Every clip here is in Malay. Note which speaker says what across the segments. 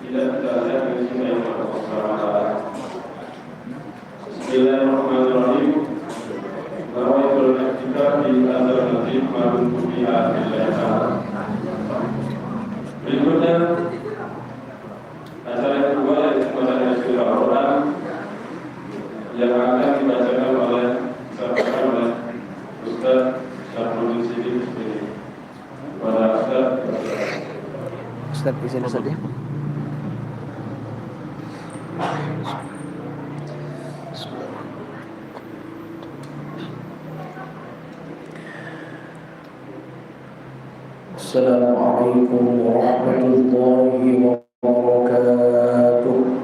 Speaker 1: tidak kita lihat dari sini yang berkata. Bismillahirrahmanirrahim. Nawaitul i'tikaf di alternatif mantubiha billahi. Berikutnya acara kedua yaitu bacaan surah Al-Quran yang akan dibacakan oleh Ustaz Syafruddin Siddiq ini. Kepada
Speaker 2: Ustaz izin Ustaz ya.
Speaker 3: Assalamualaikum warahmatullahi wabarakatuh.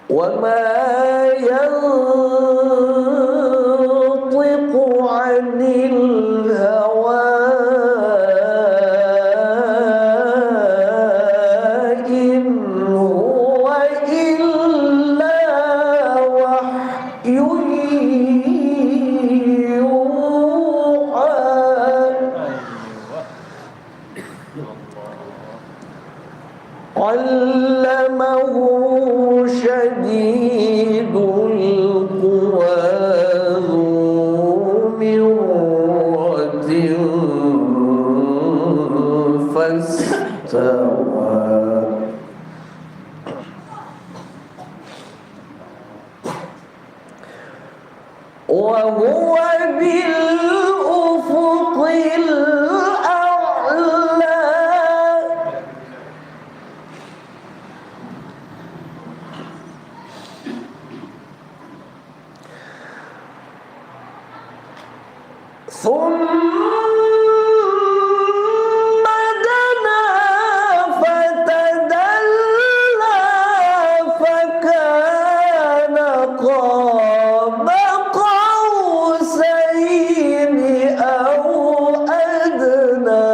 Speaker 3: وما ينطق عن الهوى إن هو إلا وحي يوحى علمه شديد القوى ذو مرة فاستوى وهو بالأفق الأعلى ثم دنا فتدلى فكان قاب قوسين أو أدنى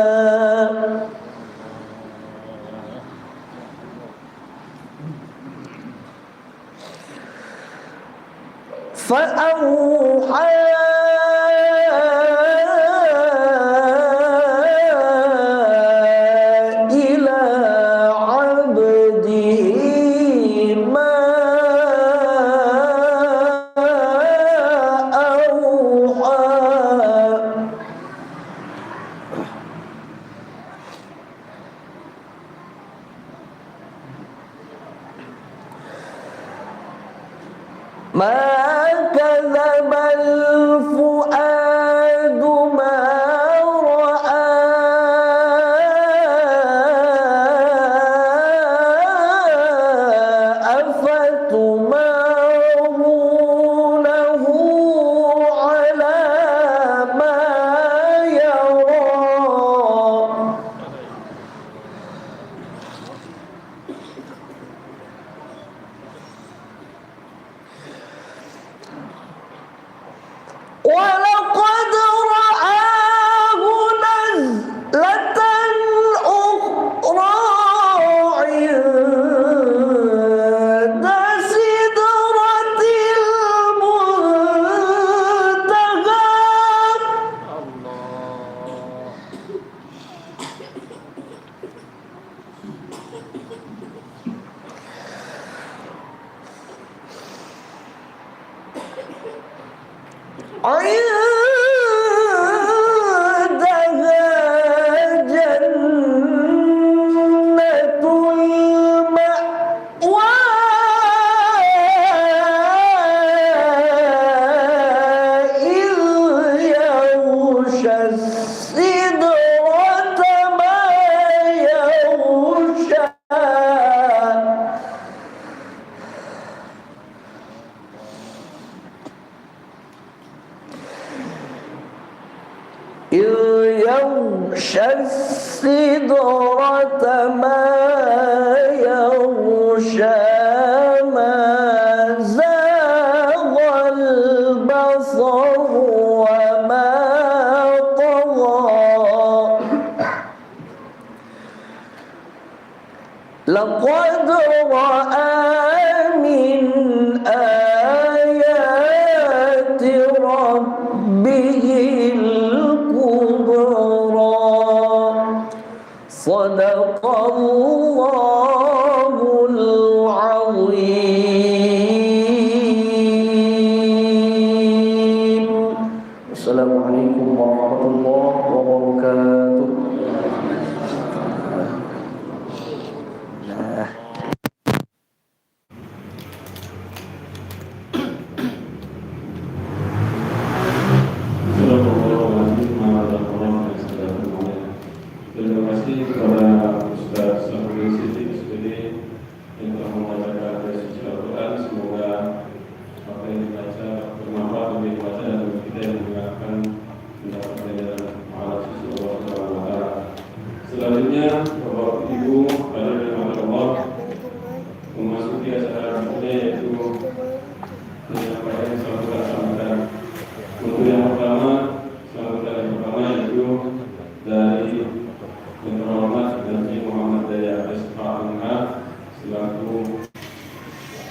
Speaker 3: فأوحى إلى عبده ما أوحى ما كذب الفؤاد ما رأى أفتمارونه على ما يرى ولقد رآه نزلة أخرى عند سدرة المنتهى عندها جنة المأوى إذ يغشى السدرة ما يغشى إذ يغشى السدرة ما يغشى ما زاغ البصر وما طغى لقد رأى من آيات ربه صدق الله العظيم. Assalamualaikum warahmatullahi wabarakatuh. Nah.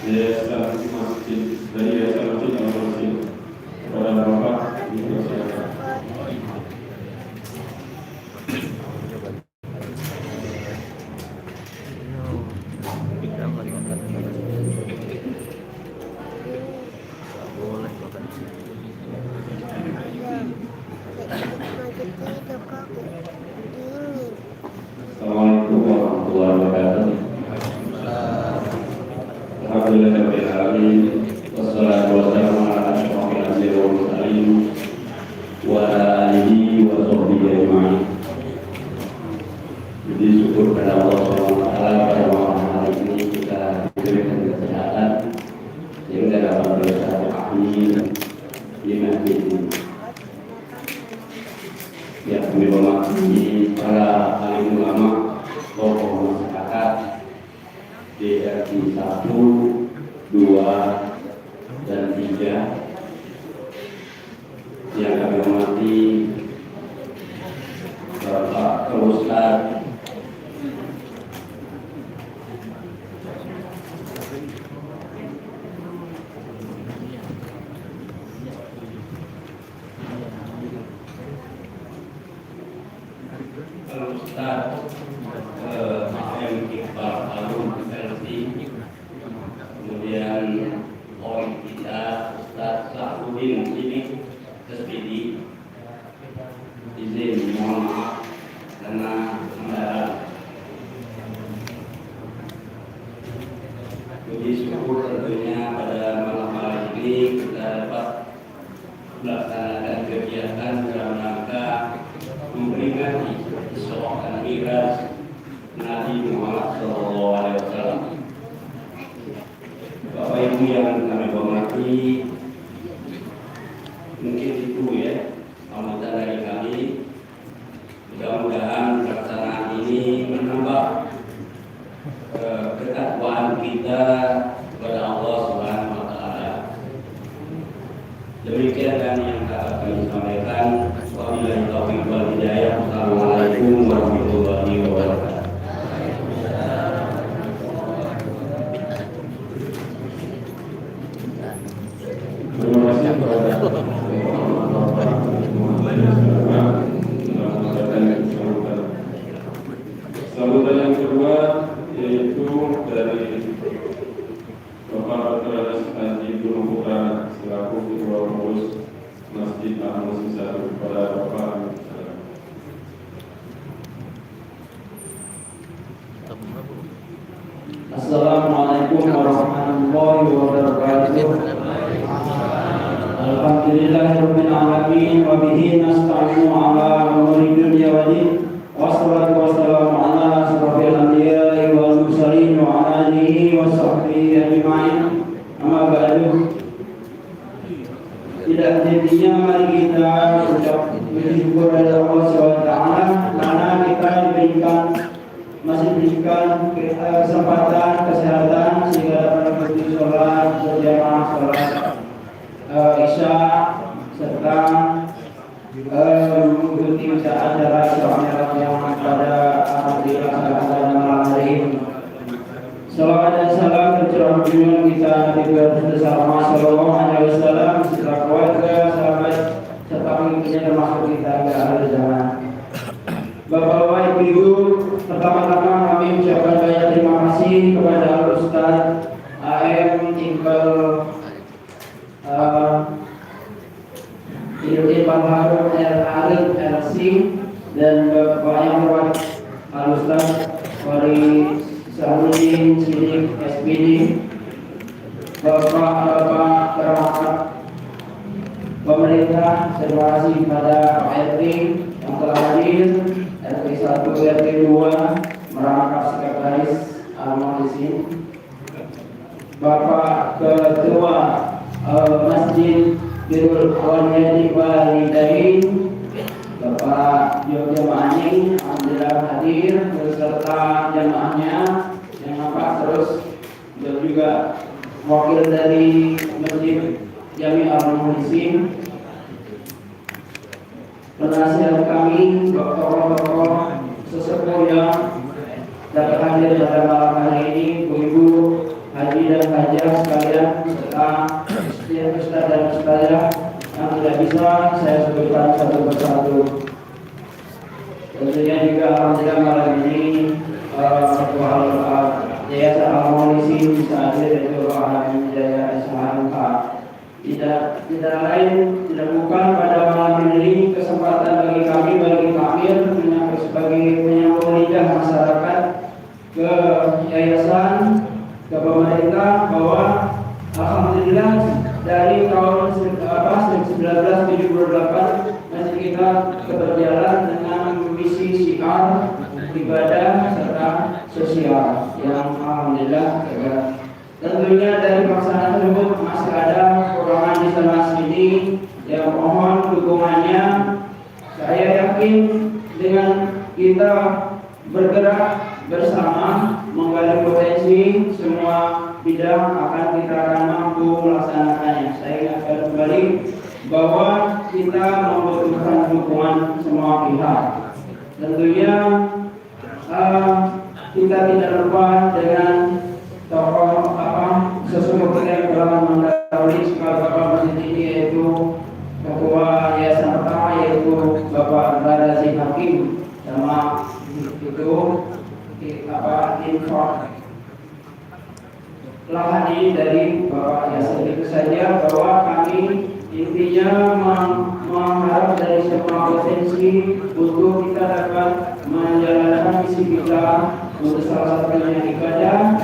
Speaker 1: Yayasan Masjid dari Yayasan Masjid Al-Masjid kepada Bapak dipersilakan. Assalamualaikum warahmatullahi wabarakatuh. Alhamdulillahirabbil alamin wassalatu wassalamu ala asyrofil anbiya'i wal mursalin wa ala alihi wa sahbihi ajma'in. Jadi syukur kepada Allah Subhanahu wa taala pada malam hari ini kita diberikan kesehatan sehingga dapat bersilaturahmi di masjid ini. Ya, kami hormati para alim ulama, tokoh masyarakat di RT 1, 2, dan 3 yang kami hormati Bapak Ustaz AM Iqbal Alum LC, kemudian OI kita Ustaz Sa'udin ini SPD. Izin mohon maaf karena mendadak. Jadi syukur tentunya pada malam hari ini kita dapat melaksanakan kegiatan dalam rangka memperingati Isra Mi'raj Nabi Muhammad SAW. Bapak Ibu yang kami hormati, mungkin itu ya pamatan dari kami. Mudah-mudahan pelaksanaan ini menambah ketakwaan kita kepada Allah Subhanahu wa taala. Demikian kan yang dapat kami sampaikan. Wabillahi taufiq wal hidayah. Assalamualaikum warahmatullahi wabarakatuh. Terima kasih kepada sambutan yang kedua yaitu dari Bapak Dr. Haji Gunung Putra selaku Ketua Pengurus Masjid Al-Masjid kepada Bapak.
Speaker 2: Assalamualaikum warahmatullahi wabarakatuh. Alhamdulillahirabbil alamin wa bihi nasta'inu ala umuri dunya wa din. Wassalatu wassalamu ala asyrofil anbiya'i wal mursalin wa ala alihi wa sahbihi ajma'in. Amma ba'du. Tidak hentinya mari kita ucap bersyukur kepada Allah SWT karena kita masih diberikan kesempatan kesehatan sehingga dapat mengikuti sholat berjamaah sholat Isya serta mengikuti acara Isra yang pada dilaksanakan pada malam hari ini. Salawat dan salam tercurah junjungan kita Nabi Muhammad SAW serta keluarga, sahabat serta pengikutnya termasuk kita ke akhir zaman. Bapak-bapak, ibu-ibu, pertama-tama kami ucapkan banyak terima kasih kepada Ustaz AM Iqbal Idul Harun Al-Arif LC dan Bapak yang terhormat Al-Ustaz Wali Sa'udin Sidik SPD, Bapak terhormat pemerintah, terima kasih kepada Pak RT yang telah hadir, RT 1, RT 2, merangkap sekretaris Al-Muhsin, Bapak Ketua Masjid Birrul Walidain, Bapak Jemaahnya, alhamdulillah hadir beserta jemaahnya yang nampak terus, dan juga wakil dari Masjid Jami Al-Muhsin, penasihat kami, tokoh-tokoh sesepuh yang dapat hadir pada malam hari ini, ibu-ibu haji dan hajah sekalian, serta ustaz dan ustazah yang tidak bisa saya sebutkan satu persatu. Tentunya juga alhamdulillah malam ini Yayasan Al-Maulisi bisa hadir dari Al-Alamin Hidayah SHMK. Tidak lain, tidak bukan pada malam ini kesempatan bagi kami sebagai penyambung lidah masyarakat ke yayasan, ke pemerintah, bahwa alhamdulillah dari tahun 1978 masih kita berjalan dengan misi syiar ibadah serta sosial yang alhamdulillah tentunya dari pelaksanaan tersebut masih ada kekurangan di sana sini, yang mohon dukungannya. Saya yakin dengan kita bergerak bersama menggali potensi, semua bidang kita akan mampu melaksanakannya. Saya ingatkan kembali bahwa kita membutuhkan dukungan semua pihak. Tentunya kita tidak lupa dengan tokoh sesuatu yang telah mendahului Bapak Masjid ini, yaitu ketua yayasan pertama, yaitu Bapak Barazi Hakim, sama itu info lahan ini dari Bapak Yasin. Itu saja bahwa kami intinya mengharap dari semua potensi untuk kita dapat menjalankan misi kita untuk salah satunya ibadah,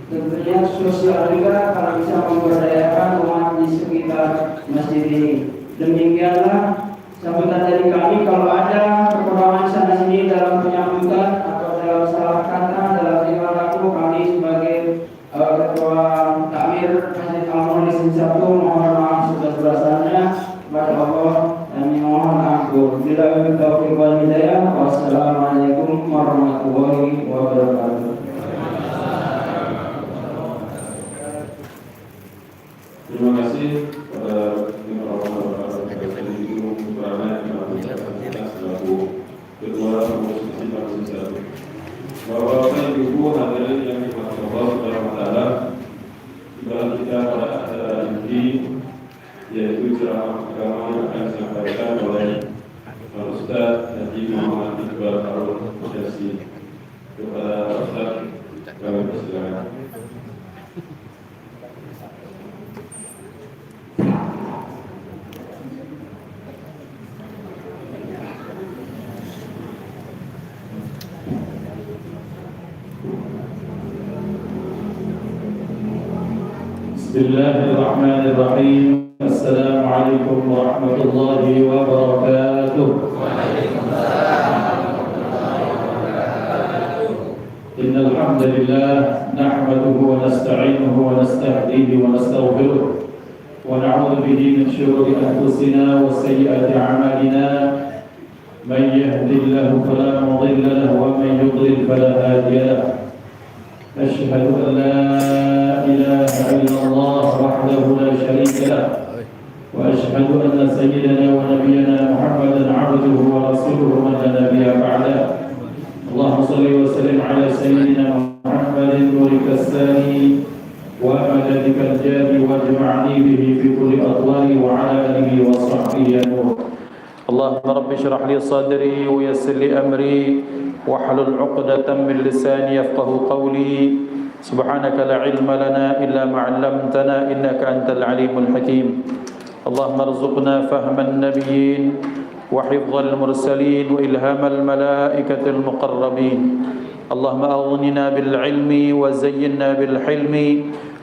Speaker 2: tentunya sosial juga, kalau bisa memberdayakan umat di sekitar masjid ini. Demikianlah sambutan dari kami. Kalau ada kekurangan sana sini dalam penyambutan atau dalam salah kata, dalam tingkah laku, kami sebagai ketua takmir Masjid Al-Maulisi 1 mohon maaf sebesar-besarnya kepada Allah dan mohon ampun. Bila taufiq wal hidayah. Wassalamualaikum warahmatullahi wabarakatuh.
Speaker 4: Terima kasih kepada Ketua Komisi Komisi 1. Bapak-bapak, Ibu hadirin yang dirahmati Allah Subhanahu wa taala, ibadah kita pada acara ini yaitu ceramah agama yang akan disampaikan oleh Pak Ustaz Haji Muhammad Iqbal Harun Syasi. Kepada Ustaz kami persilakan.
Speaker 5: Bismillahirrahmanirrahim. Assalamualaikum warahmatullahi wabarakatuh. Innal hamdalillah nahmaduhu wa nasta'inuhu wa nastahdihi wa nastaghfiruh wa na'udzu bihi min shururi anfusina wa sayyiati a'malina. Man yahdihillahu fala mudilla lahu wa man yudlil fala hadiya lahu. أشهد أن لا إله إلا الله وحده لا شريك له وأشهد أن سيدنا ونبينا محمدا عبده ورسوله من لا نبي بعده. اللهم صل وسلم على سيدنا محمد نورك الثاني ومددك الجاد واجمعني به في كل أطواري وعلى آله وصحبه النور. اللهم رب اشرح لي صدري ويسر لي أمري واحلل عقدة من لساني يفقه قولي. سبحانك لا علم لنا إلا ما علمتنا إنك أنت العليم الحكيم. اللهم ارزقنا فهم النبيين وحفظ المرسلين وإلهام الملائكة المقربين. اللهم أغننا بالعلم وزينا بالحلم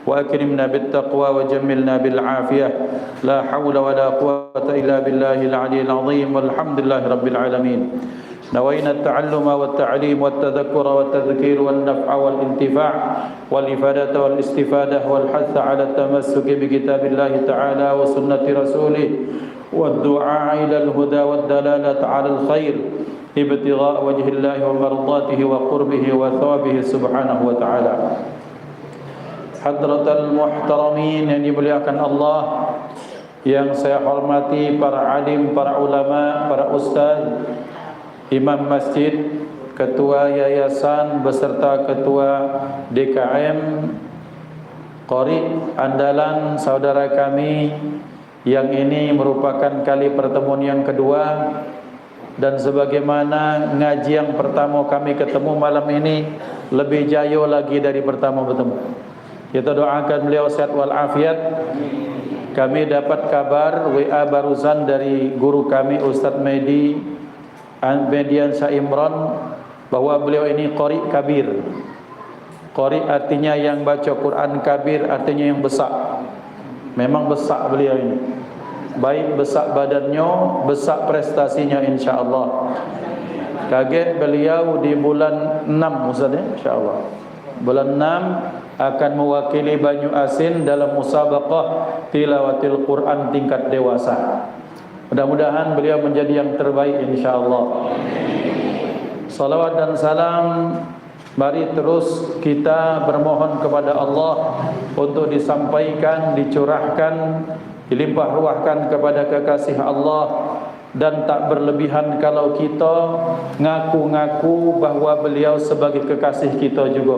Speaker 5: وأكرمنا بالتقوى وجملنا بالعافية. لا حول ولا قوة إلا بالله العلي العظيم. والحمد لله رب العالمين. نوينا التعلم والتعليم والتذكر والتذكير والنفع والانتفاع والإفادة والاستفادة والحث على التمسك بكتاب الله تعالى وسنة رسوله والدعاء إلى الهدى والدلالة على الخير ابتغاء وجه الله ومرضاته وقربه وثوابه سبحانه وتعالى. Hadratal muhtaramin yang dimuliakan Allah, yang saya hormati para alim, para ulama, para ustaz, imam masjid, ketua yayasan beserta ketua DKM, qari andalan saudara kami yang ini merupakan kali pertemuan yang kedua, dan sebagaimana ngaji yang pertama kami ketemu malam ini lebih jaya lagi dari pertama bertemu. Kita doakan beliau sehat walafiat. Kami dapat kabar WA barusan dari guru kami Ustaz Median Saimron bahwa beliau ini qari kabir. Qari artinya yang baca Quran, kabir artinya yang besar. Memang besar beliau ini. Baik besar badannya, besar prestasinya insya-Allah. Kaget beliau di bulan 6 Ustaz ya, insya-Allah. Bulan 6 akan mewakili Banyu Asin dalam musabaqah tilawatil Quran tingkat dewasa. Mudah-mudahan beliau menjadi yang terbaik insya-Allah. Salawat dan salam mari terus kita bermohon kepada Allah untuk disampaikan, dicurahkan, dilimpah ruahkan kepada kekasih Allah, dan tak berlebihan kalau kita ngaku-ngaku bahwa beliau sebagai kekasih kita juga.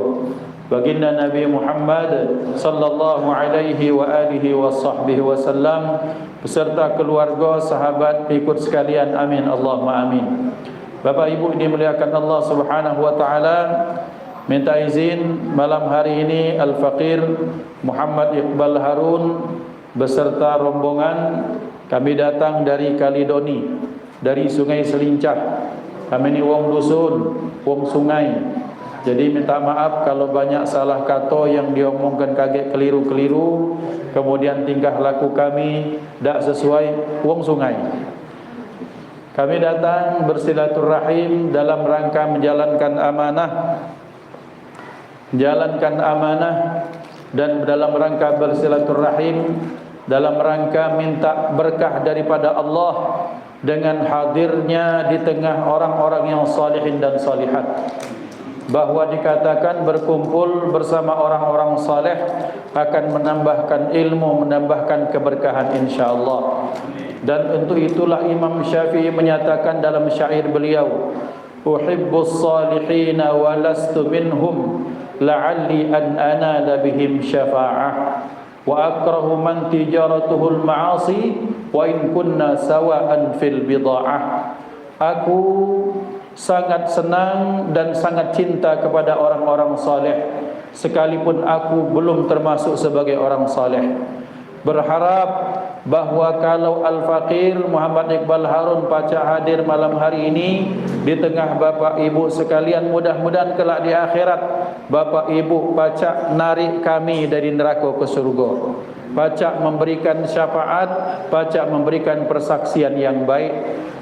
Speaker 5: Baginda Nabi Muhammad sallallahu alaihi wa alihi wa sahbihi wasallam beserta keluarga, sahabat, pengikut sekalian, amin Allahumma amin. Bapak Ibu dimuliakan Allah Subhanahu wa taala, minta izin malam hari ini Al-Faqir Muhammad Iqbal Harun beserta rombongan kami datang dari Kaledoni, dari Sungai Selincah. Kami ini wong dusun, wong sungai. Jadi minta maaf kalau banyak salah kata yang diomongkan kaget keliru-keliru, kemudian tingkah laku kami tak sesuai wong sungai. Kami datang bersilaturahim dalam rangka menjalankan amanah dan dalam rangka bersilaturahim dalam rangka minta berkah daripada Allah dengan hadirnya di tengah orang-orang yang salihin dan salihat. Bahwa dikatakan berkumpul bersama orang-orang saleh akan menambahkan ilmu, menambahkan keberkahan insya-Allah. Dan untuk itulah Imam Syafi'i menyatakan dalam syair beliau, uhibbus salihina wa lastu minhum la'alli an anala bihim syafa'ah wa akrahu man tijaratuhul ma'asi wa in kunna sawa'an fil bida'ah. Aku sangat senang dan sangat cinta kepada orang-orang saleh sekalipun aku belum termasuk sebagai orang saleh. Berharap bahwa kalau Al-Faqir Muhammad Iqbal Harun Pacak hadir malam hari ini di tengah Bapak Ibu sekalian, mudah-mudahan kelak di akhirat Bapak Ibu Pacak narik kami dari neraka ke surga. Pacak memberikan syafaat, Pacak memberikan persaksian yang baik.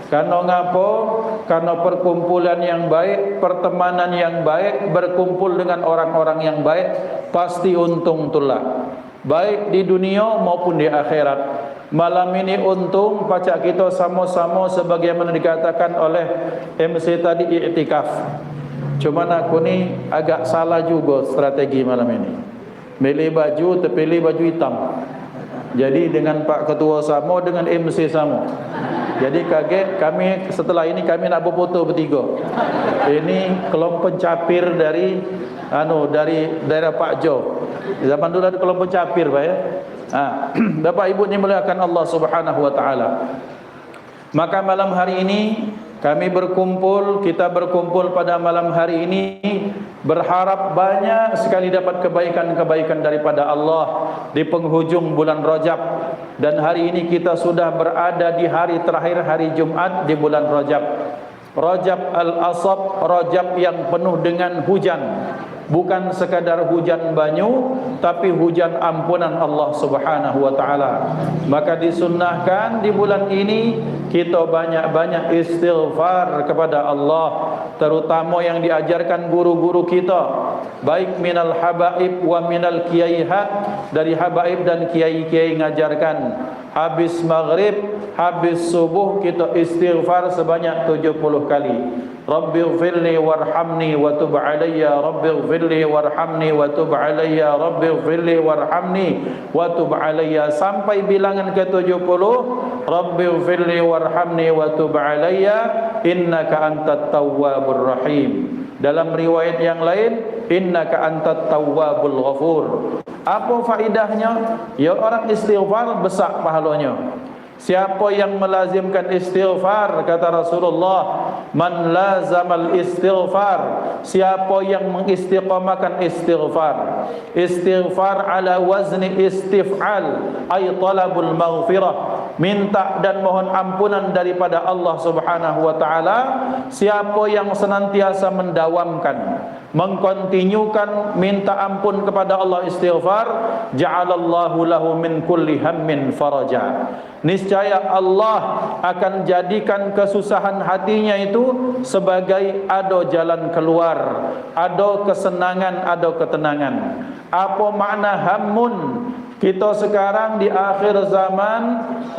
Speaker 5: Karena ngapo? Karena perkumpulan yang baik, pertemanan yang baik, berkumpul dengan orang-orang yang baik pasti untung tulah, baik di dunia maupun di akhirat. Malam ini untung pacak kita sama-sama sebagaimana dikatakan oleh MC tadi, i'tikaf. Cuman aku ni agak salah juga strategi malam ini. Milih baju terpilih baju hitam. Jadi dengan Pak Ketua sama, dengan MC sama. Jadi kaget kami, setelah ini kami nak berfoto bertiga. Ini kelompok capir dari daerah Pak Jo. Zaman dulu ada kelompok capir, Pak ya. Bapak Ibu dimuliakan Allah Subhanahu wa taala. Maka malam hari ini kami kita berkumpul pada malam hari ini berharap banyak sekali dapat kebaikan-kebaikan daripada Allah di penghujung bulan Rajab. Dan hari ini kita sudah berada di hari terakhir, hari Jumat di bulan Rajab. Rajab al-Asab, Rajab yang penuh dengan hujan. Bukan sekadar hujan banyu, tapi hujan ampunan Allah Subhanahu wa taala. Maka disunnahkan di bulan ini kita banyak-banyak istighfar kepada Allah, terutama yang diajarkan guru-guru kita, baik minal habaib wa minal kiaihat, dari habaib dan kiai-kiai ngajarkan. Habis maghrib, habis subuh kita istighfar sebanyak 70 kali. Rabbighfirli warhamni wa tub alayya, Rabbighfirli warhamni wa tub alayya, Rabbighfirli warhamni wa tub alayya, sampai bilangan ke-70. Rabbighfirli warhamni wa tub alayya innaka antat tawwabur rahim. Dalam riwayat yang lain, innaka antat tawwabul ghafur. Apa faedahnya? Ya orang istighfar besar pahalanya. Siapa yang melazimkan istighfar, kata Rasulullah, man lazamal istighfar, siapa yang mengistiqamahkan istighfar. Istighfar ala wazni istif'al, ay talabul maghfirah, minta dan mohon ampunan daripada Allah Subhanahu wa taala. Siapa yang senantiasa mendawamkan, mengkontinyukan minta ampun kepada Allah, istighfar, ja'alallahu lahu min kulli hammin faraja. Niscaya Allah akan jadikan kesusahan hatinya itu sebagai ada jalan keluar, ada kesenangan, ada ketenangan. Apa makna hammun? Kita sekarang di akhir zaman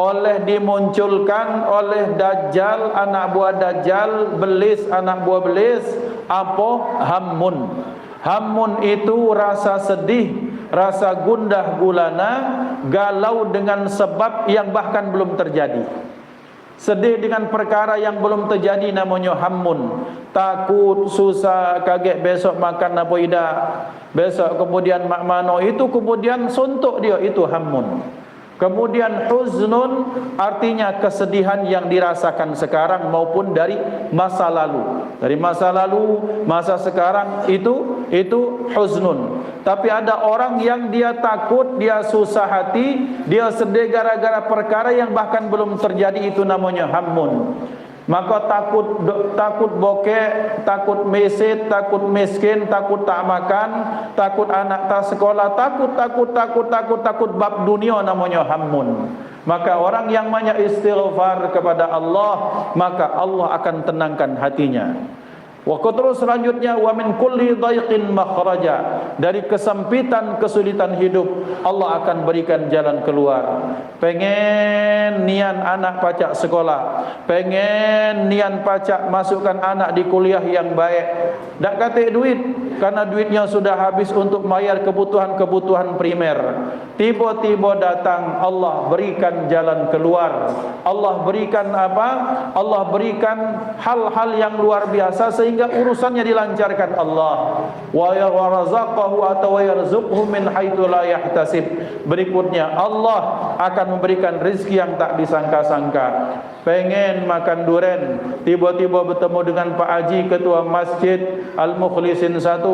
Speaker 5: oleh dimunculkan oleh Dajjal, anak buah Dajjal, belis, anak buah belis. Apa hammun? Hammun itu rasa sedih, rasa gundah gulana, galau dengan sebab yang bahkan belum terjadi. Sedih dengan perkara yang belum terjadi namanya hammun. Takut, susah, kaget besok makan apa tidak, besok kemudian mak mano, itu kemudian suntuk dia, itu hammun. Kemudian huznun artinya kesedihan yang dirasakan sekarang maupun dari masa lalu. Dari masa lalu, masa sekarang itu huznun. Tapi ada orang yang dia takut, dia susah hati, dia sedih gara-gara perkara yang bahkan belum terjadi, itu namanya hammun. Maka takut bokeh, takut mesit, takut miskin, takut tak makan, takut anak tak sekolah, takut bab dunia, namanya hammun. Maka orang yang banyak istighfar kepada Allah, maka Allah akan tenangkan hatinya. Waktu terus selanjutnya, wa min kulli dhaiqin makhraja, dari kesempitan kesulitan hidup Allah akan berikan jalan keluar. Pengen nian anak pacak sekolah, pengen nian pacak masukkan anak di kuliah yang baik, dak kate duit karena duitnya sudah habis untuk bayar kebutuhan-kebutuhan primer. Tiba-tiba datang Allah berikan jalan keluar. Allah berikan apa? Allah berikan hal-hal yang luar biasa sehingga urusannya dilancarkan Allah. Wa yarzaqahu atau yarzuqhu min haitsu la yahtasib. Berikutnya Allah akan memberikan rezeki yang tak disangka-sangka. Pengen makan duren, tiba-tiba bertemu dengan Pak Haji, ketua Masjid Al-Mukhlisin 1.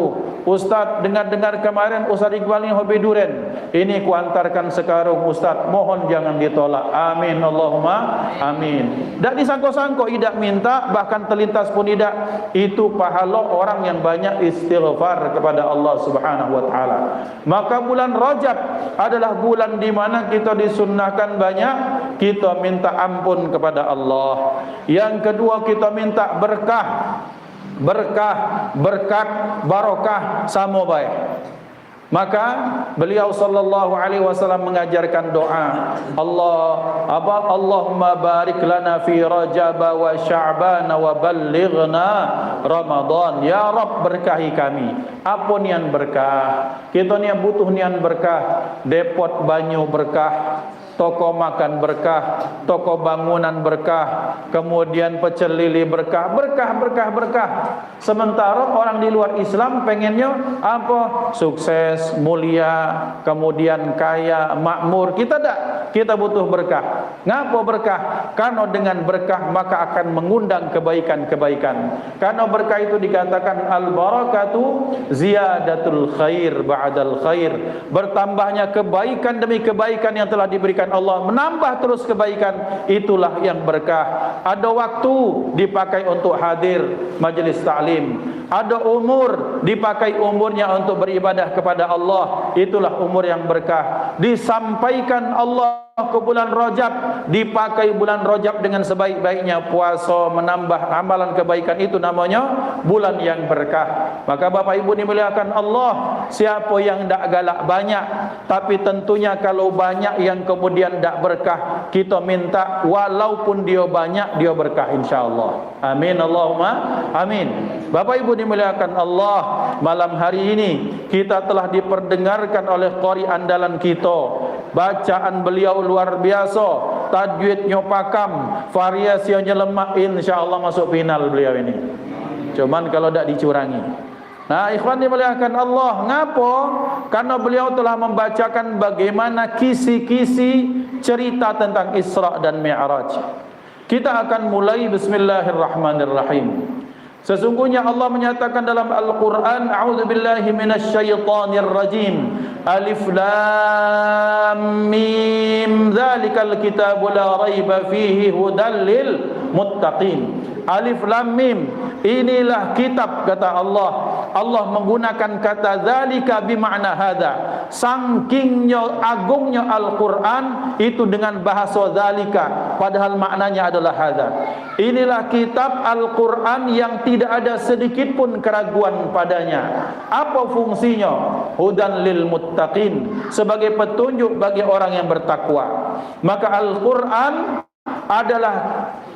Speaker 5: Ustaz, dengar-dengar kemarin Ustaz Iqbal ini hobi duren. Ini kuantarkan sekarung Ustaz, mohon jangan ditolak. Amin, Allahumma amin. Tak disangka-sangka, tidak minta, bahkan terlintas pun tidak. Itu pahala orang yang banyak istighfar kepada Allah Subhanahu wa taala. Maka bulan Rajab adalah bulan di mana kita disunnahkan banyak kita minta ampun kepada Allah. Yang kedua, kita minta berkah, berkat, barokah sama baik. Maka beliau sallallahu alaihi wasallam mengajarkan doa, Allahumma barik lana fi Rajab wa Sya'ban wa ballighna Ramadan. Ya Rabb, berkahi kami. Apa nian berkah? Kita ni butuh nian berkah. Depot banyu berkah, toko makan berkah, toko bangunan berkah, kemudian pecel lili berkah, berkah. Sementara orang di luar Islam pengennya apa? Sukses, mulia, kemudian kaya, makmur. Kita tak. Kita butuh berkah. Ngapa berkah? Karena dengan berkah maka akan mengundang kebaikan-kebaikan. Karena berkah itu dikatakan al-barakatu ziyadatul khair ba'dal khair. Bertambahnya kebaikan demi kebaikan yang telah diberikan Allah, menambah terus kebaikan, itulah yang berkah. Ada waktu dipakai untuk hadir majelis ta'lim, ada umur dipakai umurnya untuk beribadah kepada Allah, itulah umur yang berkah. Disampaikan Allah ke bulan Rajab, dipakai bulan Rajab dengan sebaik-baiknya puasa, menambah amalan kebaikan, itu namanya bulan yang berkah. Maka Bapak Ibu dimuliakan Allah, siapa yang tak galak banyak, tapi tentunya kalau banyak yang kemudian tak berkah, kita minta walaupun dia banyak, dia berkah insyaAllah. Amin, Allahumma amin. Bapak Ibu dimuliakan Allah, malam hari ini kita telah diperdengarkan oleh qari andalan kita. Bacaan beliau luar biasa, tajwidnya pakam, variasinya lemah, insyaAllah masuk final beliau ini. Cuman kalau tak dicurangi, Nah, ikhwan dimuliakan Allah, ngapo? Karena beliau telah membacakan bagaimana kisi-kisi cerita tentang Isra dan Mi'raj. Kita akan mulai bismillahirrahmanirrahim. Sesungguhnya Allah menyatakan dalam Al-Quran, a'udzubillahi minasyaitonir rajim. Alif lam mim, dzalikal kitabu la raiba fihi hudal lil muttaqin. Alif lam mim, inilah kitab, kata Allah. Allah menggunakan kata zalika bimakna hadza. Sangkingnya agungnya Al-Quran itu dengan bahasa zalika, padahal maknanya adalah hadza. Inilah kitab Al-Quran yang tidak ada sedikit pun keraguan padanya. Apa fungsinya? Hudan lil muttaqin, sebagai petunjuk bagi orang yang bertakwa. Maka Al-Quran adalah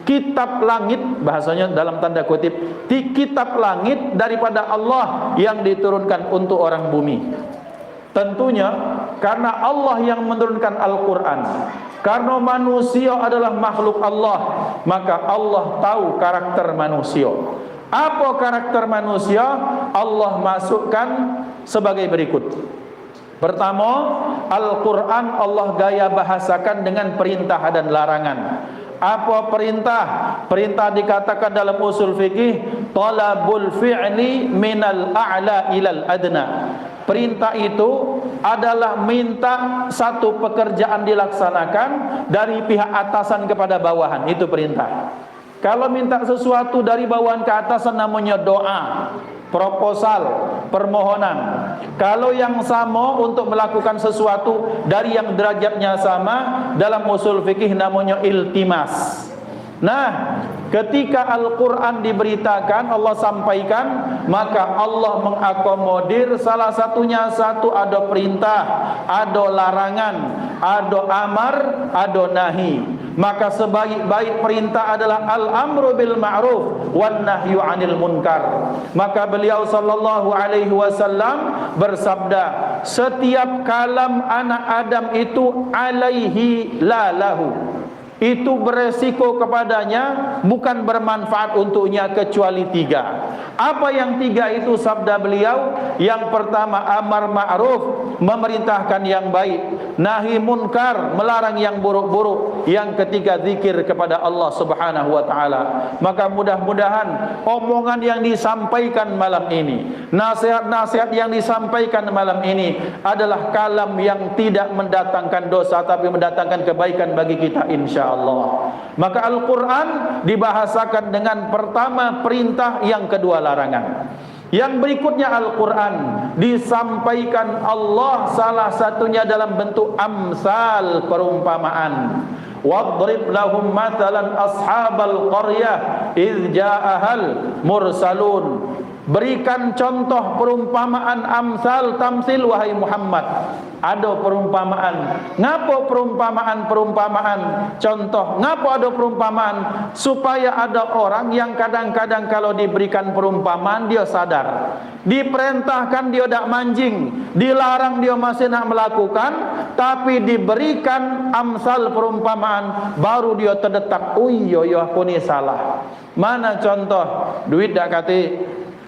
Speaker 5: kitab langit, bahasanya dalam tanda kutip, kitab langit daripada Allah yang diturunkan untuk orang bumi. Tentunya karena Allah yang menurunkan Al-Quran, karena manusia adalah makhluk Allah, maka Allah tahu karakter manusia. Apa karakter manusia? Allah masukkan sebagai berikut. Pertama, Al-Quran Allah gaya bahasakan dengan perintah dan larangan. Apa perintah? Perintah dikatakan dalam usul fikih talabul fi'li minal a'la ilal adna. Perintah itu adalah minta satu pekerjaan dilaksanakan dari pihak atasan kepada bawahan. Itu perintah. Kalau minta sesuatu dari bawahan ke atasan namanya doa, proposal, permohonan. Kalau yang sama untuk melakukan sesuatu dari yang derajatnya sama, dalam usul fikih namanya iltimas. Nah, ketika Al-Quran diberitakan, Allah sampaikan, maka Allah mengakomodir salah satunya ada perintah, ada larangan, ada amar, ada nahi. Maka sebaik-baik perintah adalah al-amru bil ma'ruf wan nahyu 'anil munkar. Maka beliau sallallahu alaihi wasallam bersabda, setiap kalam anak Adam itu alaihi la lahu. Itu beresiko kepadanya, bukan bermanfaat untuknya kecuali 3. Apa yang 3 itu? Sabda beliau, yang pertama amar ma'ruf, memerintahkan yang baik, nahi munkar, melarang yang buruk-buruk, yang ketiga zikir kepada Allah Subhanahu wa taala. Maka mudah-mudahan omongan yang disampaikan malam ini, nasihat-nasihat yang disampaikan malam ini adalah kalam yang tidak mendatangkan dosa tapi mendatangkan kebaikan bagi kita insyaallah. Maka Al-Quran dibahasakan dengan pertama perintah, yang kedua larangan. Yang berikutnya Al-Quran disampaikan Allah salah satunya dalam bentuk amsal, perumpamaan. Wadrib lahum matalan ashabal qaryah idh ja'ahal mursalun. Berikan contoh perumpamaan, amsal, tamsil, wahai Muhammad. Ada perumpamaan. Ngapa perumpamaan? Contoh. Ngapa ada perumpamaan? Supaya ada orang yang kadang-kadang kalau diberikan perumpamaan dia sadar. Diperintahkan dia tak manjing, dilarang dia masih nak melakukan, tapi diberikan amsal perumpamaan baru dia terdetak. Oh iya aku ni salah. Mana contoh? Duit tak kati.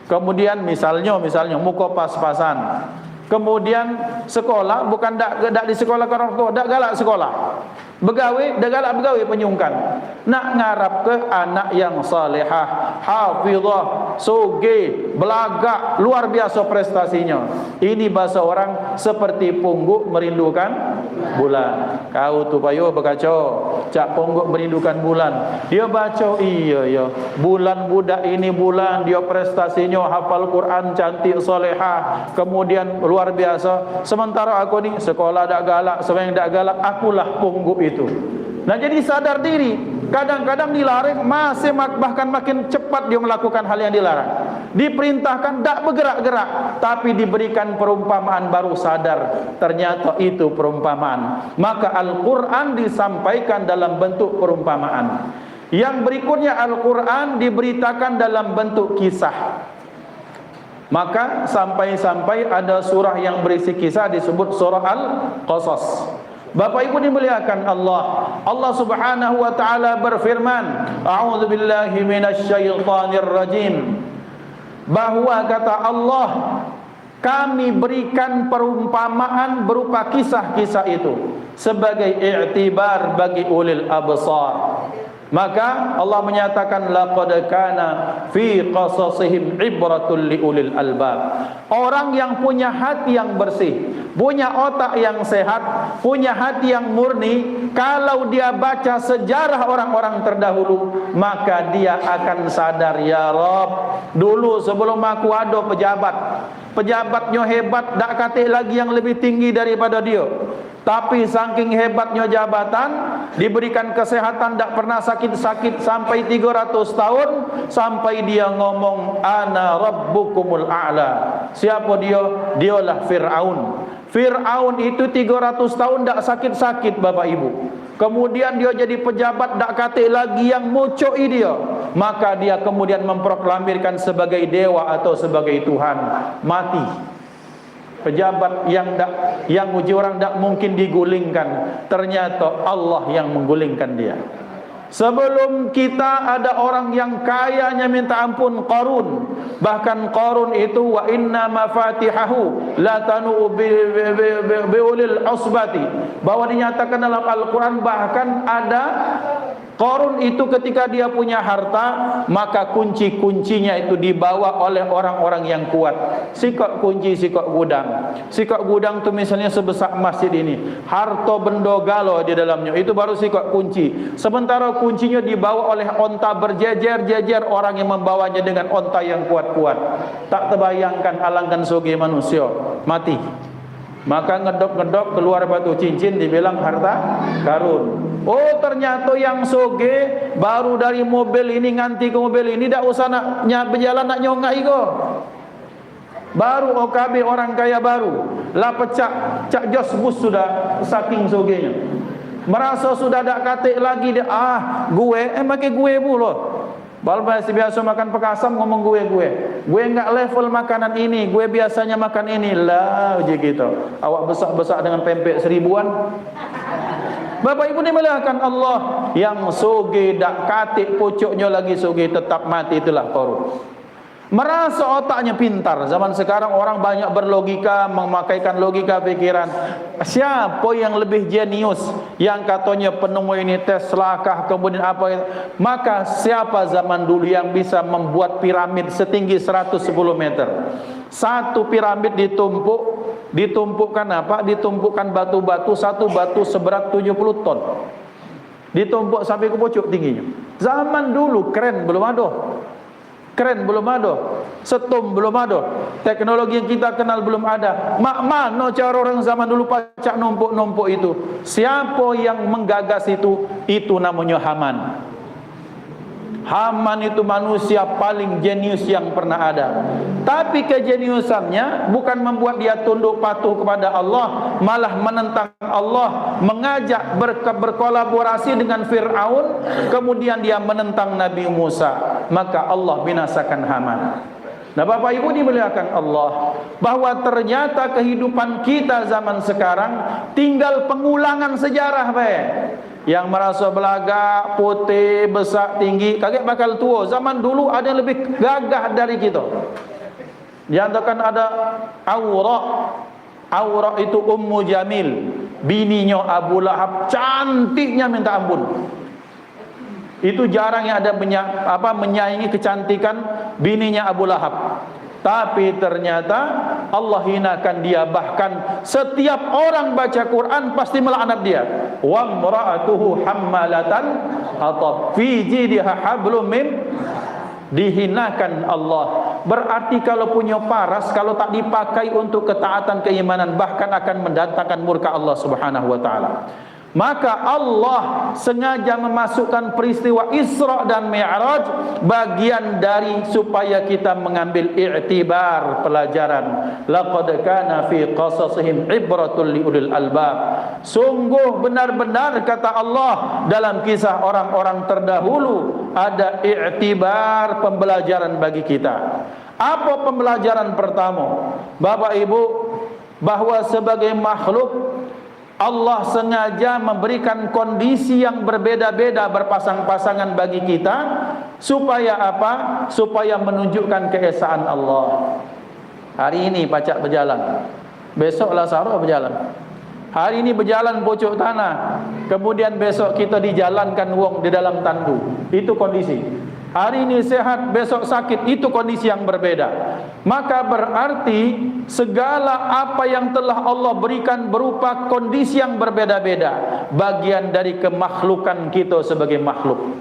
Speaker 5: Kemudian misalnya muka pas-pasan. Kemudian sekolah, bukan dak di sekolah orang tua, dak galak sekolah. Begawe, dak galak begawe penyungkan. Nak ngarap ke anak yang salihah, hafizah, soge, belagak, luar biasa prestasinya. Ini bahasa orang seperti pungguk merindukan bulan. Kau tu payo berkacau, cak pungguk merindukan bulan. Dia baca, iya, bulan budak ini bulan, dia prestasinya hafal Quran, cantik, salihah, kemudian luar biasa. Sementara aku ni sekolah dak galak, sembahyang dak galak, akulah pungguk itu. Nah, jadi sadar diri. Kadang-kadang dilarang, masih bahkan makin cepat dia melakukan hal yang dilarang. Diperintahkan tak bergerak-gerak, tapi diberikan perumpamaan baru sadar ternyata itu perumpamaan. Maka Al-Quran disampaikan dalam bentuk perumpamaan. Yang berikutnya Al-Quran diberitakan dalam bentuk kisah. Maka sampai-sampai ada surah yang berisi kisah disebut surah Al-Qasas. Bapak Ibu dimuliakan Allah. Allah Subhanahu wa taala berfirman, A'udzubillahi minasyaitonir rajim. bahwa kata Allah, kami berikan perumpamaan berupa kisah-kisah itu sebagai i'tibar bagi ulil absar. Maka Allah menyatakan laqad kana fi qasasihim ibratul liulil albab. Orang yang punya hati yang bersih, punya otak yang sehat, punya hati yang murni, kalau dia baca sejarah orang-orang terdahulu, maka dia akan sadar, ya Rabb, dulu sebelum aku ada pejabatnya hebat, tak kata lagi yang lebih tinggi daripada dia. Tapi saking hebatnya jabatan, diberikan kesehatan, tak pernah sakit-sakit sampai 300 tahun, sampai dia ngomong ana rabbukumul a'la. Siapa dia? Dialah Fir'aun. Fir'aun itu 300 tahun tak sakit-sakit Bapak Ibu. Kemudian dia jadi pejabat, tak kata lagi yang mucoi dia. Maka dia kemudian memproklamirkan sebagai dewa atau sebagai Tuhan. Mati. Pejabat yang uji orang tak mungkin digulingkan, ternyata Allah yang menggulingkan dia. Sebelum kita ada orang yang kayanya minta ampun, Qarun. Bahkan Qarun itu wa inna mafatihahu la tanu biulil usbati, bahwa dinyatakan dalam Al-Quran, bahkan ada Qarun itu ketika dia punya harta, maka kunci-kuncinya itu dibawa oleh orang-orang yang kuat. Sikok kunci, sikok gudang. Sikok gudang itu misalnya sebesar masjid ini, harta benda galo di dalamnya, itu baru sikok kunci. Sementara kuncinya dibawa oleh onta berjejer-jejer, orang yang membawanya dengan onta yang kuat-kuat. Tak terbayangkan alangkan soge manusia, mati. Maka ngedok-ngedok keluar batu cincin, dibilang harta karun. Oh, ternyata yang soge baru dari mobil ini nganti ke mobil ini, tak usah nak berjalan nak nyongai ko. Baru OKB, orang kaya baru lah pecak cak jos bus sudah, saking sogenya. Merasa sudah tak katik lagi dia, gue pakai gue pula. Balbas biasa makan pekasam ngomong gue enggak level makanan ini, gue biasanya makan ini lah je gitu. Awak besar-besar dengan pempek 1000-an. Bapak Ibu dimuliakan Allah, yang soge dak katik pucuknya lagi soge tetap mati, itulah Qarun. Merasa otaknya pintar. Zaman sekarang orang banyak berlogika, memakaikan logika pikiran. Siapa yang lebih jenius? Yang katanya penemu ini Tesla kah, kemudian apa? Maka siapa zaman dulu yang bisa membuat piramid setinggi 110 meter? Satu piramid ditumpukkan apa? Ditumpukkan batu-batu, satu batu seberat 70 ton. Ditumpuk sampai ke pucuk tingginya. Zaman dulu keren belum ada. Keren belum ada, setum belum ada, teknologi yang kita kenal belum ada. Mana cara orang zaman dulu pacak numpuk-numpuk itu? Siapa yang menggagas itu? Itu namanya Haman. Haman itu manusia paling jenius yang pernah ada. Tapi kejeniusannya bukan membuat dia tunduk patuh kepada Allah, malah menentang Allah, mengajak berkolaborasi dengan Fir'aun, kemudian dia menentang Nabi Musa. Maka Allah binasakan Haman. Nah Bapak Ibu dimuliakan Allah, bahwa ternyata kehidupan kita zaman sekarang tinggal pengulangan sejarah baik. Yang merasa belaga, putih, besar, tinggi, kaget bakal tua. Zaman dulu ada yang lebih gagah dari kita. Diantarkan ada Aura. Aura itu Ummu Jamil, bininya Abu Lahab, cantiknya minta ampun. Itu jarang yang ada menyaingi kecantikan bininya Abu Lahab. Tapi ternyata Allah hinakan dia. Bahkan setiap orang baca Quran pasti melaknat dia. Wa imra'atuhu hammalatan hatab fi jidha hablum min. Dihinakan Allah. Berarti kalau punya paras, kalau tak dipakai untuk ketaatan keimanan, bahkan akan mendatangkan murka Allah Subhanahu wa taala. Maka Allah sengaja memasukkan peristiwa Isra dan Mi'raj bagian dari supaya kita mengambil i'tibar, pelajaran. Laqad kana fi qasasihim ibratul liulil albab. Sungguh benar-benar kata Allah dalam kisah orang-orang terdahulu ada i'tibar, pembelajaran bagi kita. Apa pembelajaran pertama? Bapak Ibu, bahwa sebagai makhluk Allah sengaja memberikan kondisi yang berbeda-beda berpasang-pasangan bagi kita Supaya apa? Supaya menunjukkan keesaan Allah. Hari ini pacak berjalan, besoklah Sarah berjalan. Hari ini berjalan pucuk tanah, kemudian besok kita dijalankan wong di dalam tandu. Itu kondisi. Hari ini sehat, besok sakit. Itu kondisi yang berbeda. Maka berarti segala apa yang telah Allah berikan berupa kondisi yang berbeda-beda, bagian dari kemakhlukan kita sebagai makhluk.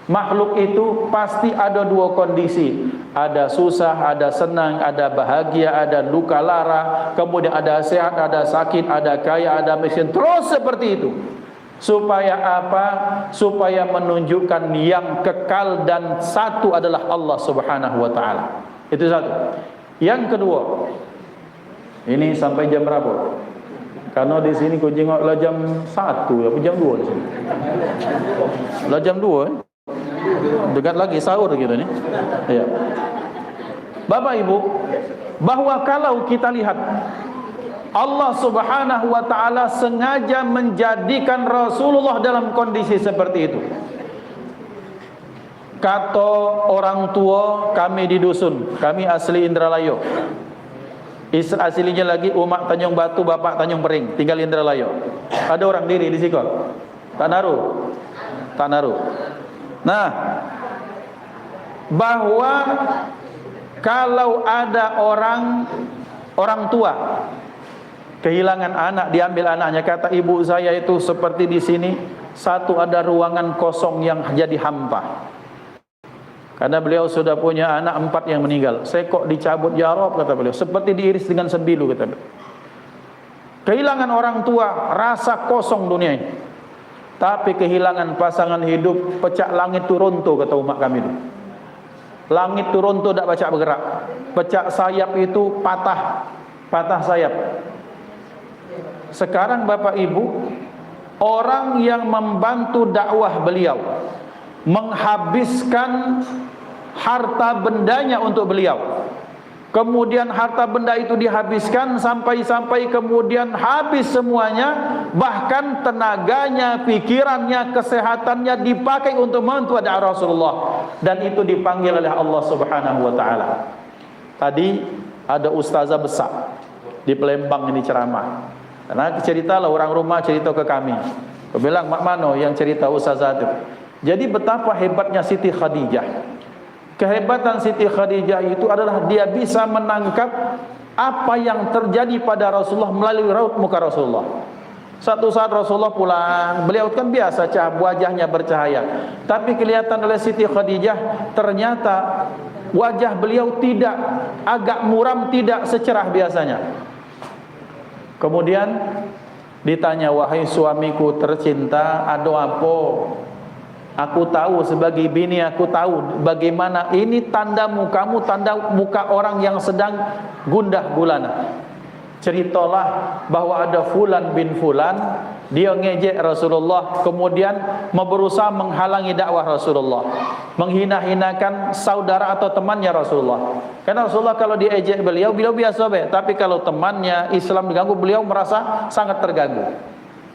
Speaker 5: Makhluk itu pasti ada dua kondisi. Ada susah, ada senang, ada bahagia, ada luka lara, kemudian ada sehat, ada sakit, ada kaya, ada miskin. Terus seperti itu. Supaya apa? Supaya menunjukkan yang kekal dan satu adalah Allah Subhanahu wa taala. Itu satu. Yang kedua, ini sampai jam berapa? Karena di sini kau jengoklah jam 1 ya, jam 2 di sini. Lah jam 2 dekat lagi sahur gitu nih. Ya. Bapak Ibu, bahwa kalau kita lihat Allah Subhanahu wa taala sengaja menjadikan Rasulullah dalam kondisi seperti itu. Kata orang tua kami di dusun, kami asli Indralayu. Aslinya lagi umat Tanjung Batu, bapak Tanjung Pering, tinggal Indralayu. Ada orang diri di Sikol. Tak naruh. Nah, bahwa kalau ada orang tua kehilangan anak, diambil anaknya, kata ibu saya itu seperti di sini, satu ada ruangan kosong yang jadi hampa. Karena beliau sudah punya anak 4 yang meninggal. Saya kok dicabut ya Rob, kata beliau, seperti diiris dengan sembilu, kata beliau. Kehilangan orang tua, rasa kosong dunia ini. Tapi kehilangan pasangan hidup, pecah langit turun tuh, kata umat kami itu. Langit turun tuh tak pecah bergerak. Pecah sayap itu patah sayap. Sekarang Bapak Ibu, orang yang membantu dakwah beliau, menghabiskan harta bendanya untuk beliau. Kemudian harta benda itu dihabiskan sampai kemudian habis semuanya, bahkan tenaganya, pikirannya, kesehatannya dipakai untuk membantu dakwah Rasulullah, dan itu dipanggil oleh Allah Subhanahu wa taala. Tadi ada ustazah besar di Palembang ini ceramah. Karena ceritalah orang rumah cerita ke kami. Aku bilang, "Mak mano yang cerita ustazah itu?" Jadi betapa hebatnya Siti Khadijah. Kehebatan Siti Khadijah itu adalah dia bisa menangkap apa yang terjadi pada Rasulullah melalui raut muka Rasulullah. Satu saat Rasulullah pulang, beliau kan biasa wajahnya bercahaya, tapi kelihatan oleh Siti Khadijah ternyata wajah beliau tidak, agak muram, tidak secerah biasanya. Kemudian ditanya, "Wahai suamiku tercinta, ada apa?" Aku tahu sebagai bini, aku tahu bagaimana ini tanda mukamu, tanda muka orang yang sedang gundah gulana. Ceritalah bahwa ada Fulan bin Fulan, dia ngejek Rasulullah, kemudian berusaha menghalangi dakwah Rasulullah, menghina-hinakan saudara atau temannya Rasulullah. Karena Rasulullah kalau diejek beliau biasa be, tapi kalau temannya Islam diganggu, beliau merasa sangat terganggu.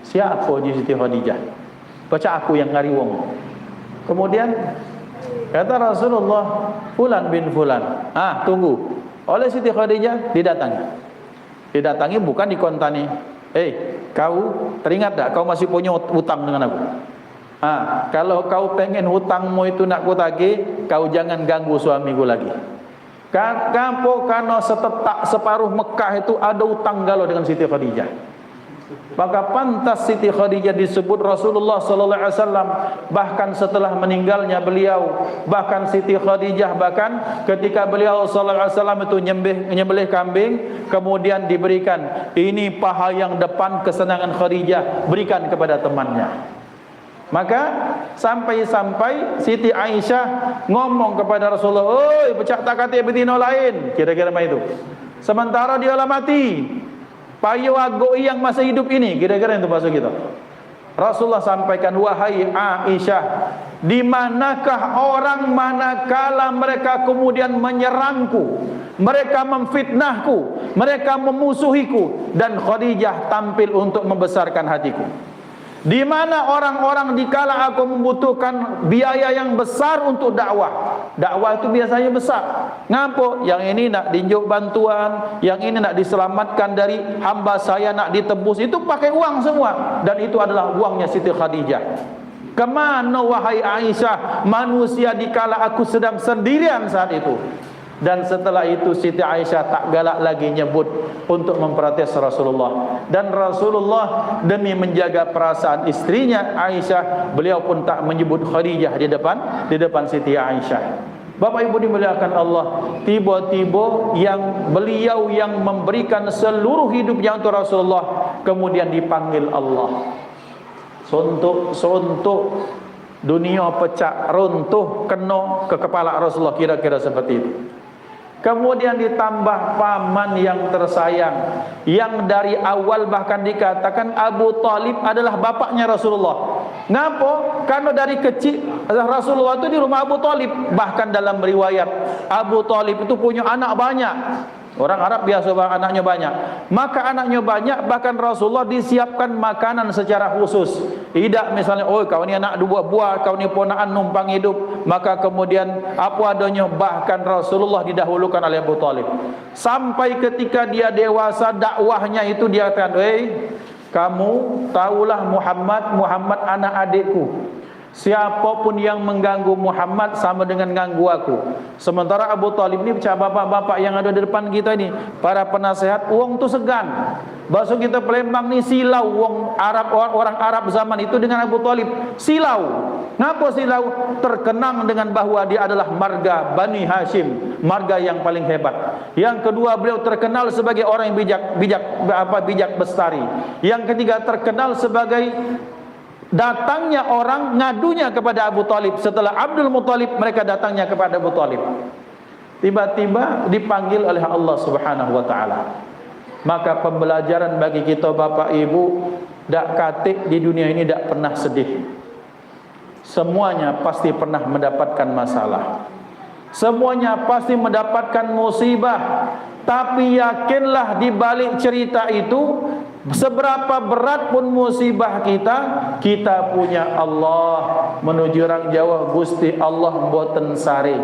Speaker 5: Siapa Siti Khadijah? Baca aku yang ngari wong. Kemudian kata Rasulullah, Fulan bin Fulan. Tunggu. Oleh Siti Khadijah didatangi bukan dikontani. Kau teringat tak kau masih punya hutang dengan aku? Kalau kau pengen hutangmu itu nak kutagih, kau jangan ganggu suamiku lagi. Karena separuh Mekah itu ada hutang galau dengan Siti Khadijah. Maka pantas Siti Khadijah disebut Rasulullah sallallahu alaihi wasallam, bahkan setelah meninggalnya beliau, bahkan Siti Khadijah bahkan ketika beliau sallallahu alaihi wasallam itu menyembelih kambing, kemudian diberikan, ini paha yang depan kesenangan Khadijah, berikan kepada temannya. Maka sampai Siti Aisyah ngomong kepada Rasulullah, "Oi, pecah tak kata betina lain." Kira-kira macam itu. Sementara dia lah mati. Payo agoi yang masih hidup ini, kira-kira itu bahasa kita. Rasulullah sampaikan, "Wahai Aisyah, di manakah orang manakala mereka kemudian menyerangku, mereka memfitnahku, mereka memusuhiku, dan Khadijah tampil untuk membesarkan hatiku." Di mana orang-orang dikala aku membutuhkan biaya yang besar untuk dakwah. Dakwah itu biasanya besar. Ngapa? Yang ini nak dinjuk bantuan, yang ini nak diselamatkan dari hamba saya, nak ditebus, itu pakai uang semua. Dan itu adalah uangnya Siti Khadijah. Kemana wahai Aisyah, manusia dikala aku sedang sendirian saat itu? Dan setelah itu Siti Aisyah tak galak lagi nyebut untuk memprotes Rasulullah. Dan Rasulullah demi menjaga perasaan istrinya Aisyah, beliau pun tak menyebut Khadijah di depan Siti Aisyah. Bapak Ibu dimuliakan Allah, tiba-tiba beliau yang memberikan seluruh hidupnya untuk Rasulullah kemudian dipanggil Allah. Suntuk dunia pecah, runtuh, kena ke kepala Rasulullah, kira-kira seperti itu. Kemudian ditambah paman yang tersayang, yang dari awal bahkan dikatakan Abu Talib adalah bapaknya Rasulullah. Ngapa? Karena dari kecil Rasulullah itu di rumah Abu Talib. Bahkan dalam riwayat Abu Talib itu punya anak banyak. Orang Arab biasa anaknya banyak. Maka anaknya banyak, bahkan Rasulullah disiapkan makanan secara khusus. Tidak misalnya, oh kau ni anak dua buah, kau ni ponaan numpang hidup, maka kemudian apa adanya. Bahkan Rasulullah didahulukan oleh Abu Talib. Sampai ketika dia dewasa, dakwahnya itu dia katakan, kamu tahulah Muhammad anak adikku. Siapapun yang mengganggu Muhammad sama dengan ganggu aku. Sementara Abu Talib ni macam bapak-bapak yang ada di depan kita ni, para penasehat, wong tu segan. Bahasa kita Palembang ni silau wong Arab, orang Arab zaman itu dengan Abu Talib. Silau. Ngapa silau? Terkenang dengan bahawa dia adalah marga Bani Hashim, marga yang paling hebat. Yang kedua, beliau terkenal sebagai orang yang bijak bestari. Yang ketiga, terkenal sebagai datangnya orang ngadunya kepada Abu Talib. Setelah Abdul Muttalib, mereka datangnya kepada Abu Talib. Tiba-tiba dipanggil oleh Allah Subhanahu wa ta'ala. Maka pembelajaran bagi kita Bapak Ibu, dak katik di dunia ini dak pernah sedih. Semuanya pasti pernah mendapatkan masalah. Semuanya pasti mendapatkan musibah. Tapi yakinlah di balik cerita itu, seberapa berat pun musibah kita, kita punya Allah. Menuju orang Jawa, Gusti Allah mboten sare.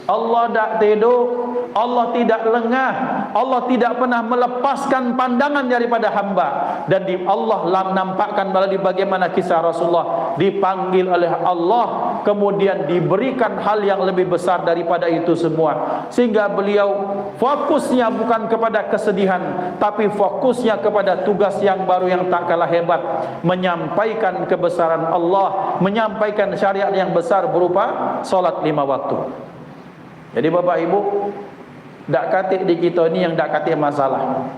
Speaker 5: Allah tak tidur, Allah tidak lengah, Allah tidak pernah melepaskan pandangan daripada hamba. Dan Allah nampakkan bagaimana kisah Rasulullah dipanggil oleh Allah, kemudian diberikan hal yang lebih besar daripada itu semua. Sehingga beliau fokusnya bukan kepada kesedihan, tapi fokusnya kepada tugas yang baru yang tak kalah hebat, menyampaikan kebesaran Allah, menyampaikan syariat yang besar berupa solat 5 waktu. Jadi Bapak Ibu, dak katik di kita ni yang dak katik masalah.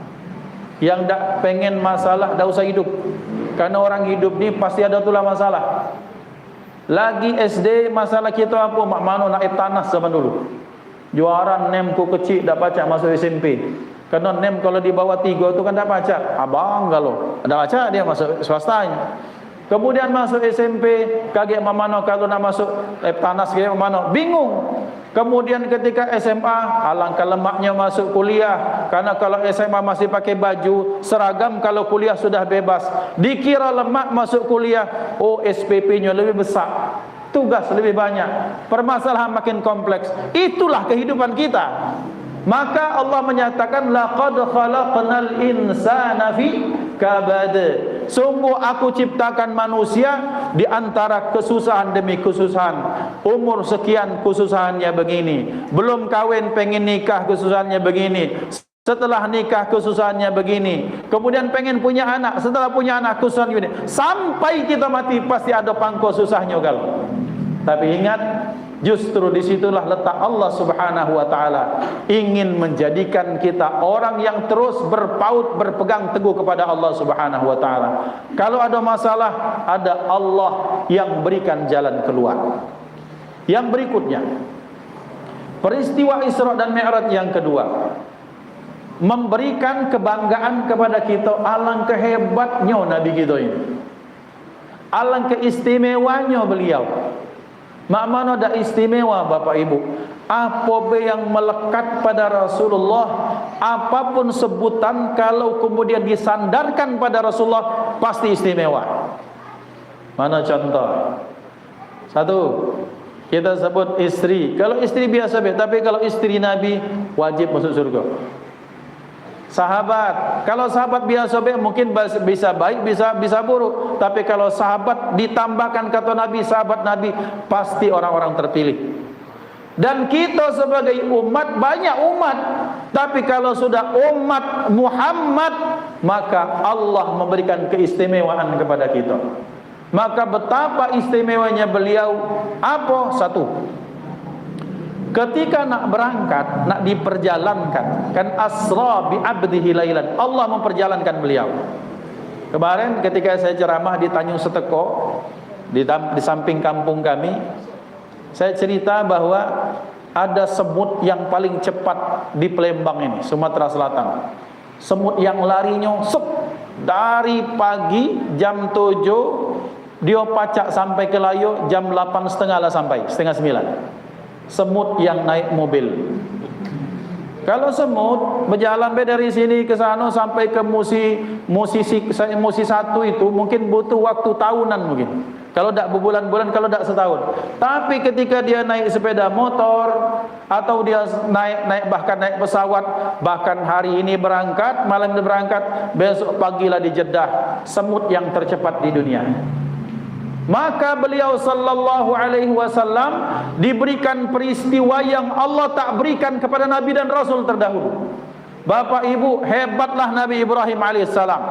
Speaker 5: Yang dak pengen masalah, dak usah hidup. Karena orang hidup ni pasti ada tulah masalah. Lagi SD masalah kita apa? Mak mano naik tanah zaman dulu. Juara nem ku kecil dak baca masuk SMP. Karena nem kalau di bawah 3 tu kan dak baca. Abang kalau dak baca dia masuk swastanya. Kemudian masuk SMP, kaget mamano kalau nak masuk tanah sekali mamano, bingung. Kemudian ketika SMA, alangkah lemaknya masuk kuliah. Karena kalau SMA masih pakai baju seragam, kalau kuliah sudah bebas. Dikira lemak masuk kuliah, oh SPP-nya lebih besar, tugas lebih banyak, permasalahan makin kompleks. Itulah kehidupan kita. Maka Allah menyatakan, laqad khalaqnal insana fi kabad. Sungguh aku ciptakan manusia di antara kesusahan demi kesusahan. Umur sekian kesusahannya begini, belum kawin pengen nikah kesusahannya begini, setelah nikah kesusahannya begini, kemudian pengen punya anak, setelah punya anak kesusahan begini, sampai kita mati pasti ada pangko susahnya gal. Tapi ingat, justru disitulah letak Allah Subhanahu wa ta'ala ingin menjadikan kita orang yang terus berpegang teguh kepada Allah Subhanahu wa ta'ala. Kalau ada masalah, ada Allah yang berikan jalan keluar. Yang berikutnya, peristiwa Isra dan Mi'raj yang kedua, memberikan kebanggaan kepada kita. Alangkah hebatnya Nabi kita ini, alangkah istimewanya beliau. Mak mana dak istimewa Bapak Ibu? Apa yang melekat pada Rasulullah, apapun sebutan, kalau kemudian disandarkan pada Rasulullah pasti istimewa. Mana contoh? Satu, kita sebut istri. Kalau istri biasa, tapi kalau istri Nabi wajib masuk surga. Sahabat, kalau sahabat biasa mungkin bisa baik, bisa buruk. Tapi kalau sahabat ditambahkan kata Nabi, sahabat Nabi pasti orang-orang terpilih. Dan kita sebagai umat, banyak umat, tapi kalau sudah umat Muhammad, maka Allah memberikan keistimewaan kepada kita. Maka betapa istimewanya beliau. Apa? Satu, ketika nak berangkat, nak diperjalankan, kan asra bi abdihi lailan, Allah memperjalankan beliau. Kemarin ketika saya ceramah di Tanjung Seteko, di samping kampung kami, saya cerita bahwa ada semut yang paling cepat di Palembang ini, Sumatera Selatan. Semut yang larinya dari pagi jam 7 dia pacak sampai ke Layo jam 8.30 lah, sampai setengah 9. Semut yang naik mobil. Kalau semut berjalan dari sini ke sana sampai ke Musi 1 itu mungkin butuh waktu tahunan mungkin. Kalau tidak berbulan-bulan, kalau tidak setahun. Tapi ketika dia naik sepeda motor atau dia bahkan naik pesawat, bahkan hari ini berangkat, malam ini berangkat, besok pagilah di Jeddah, semut yang tercepat di dunia. Maka beliau sallallahu alaihi wasallam diberikan peristiwa yang Allah tak berikan kepada Nabi dan Rasul terdahulu. Bapak Ibu, hebatlah Nabi Ibrahim alaihissalam,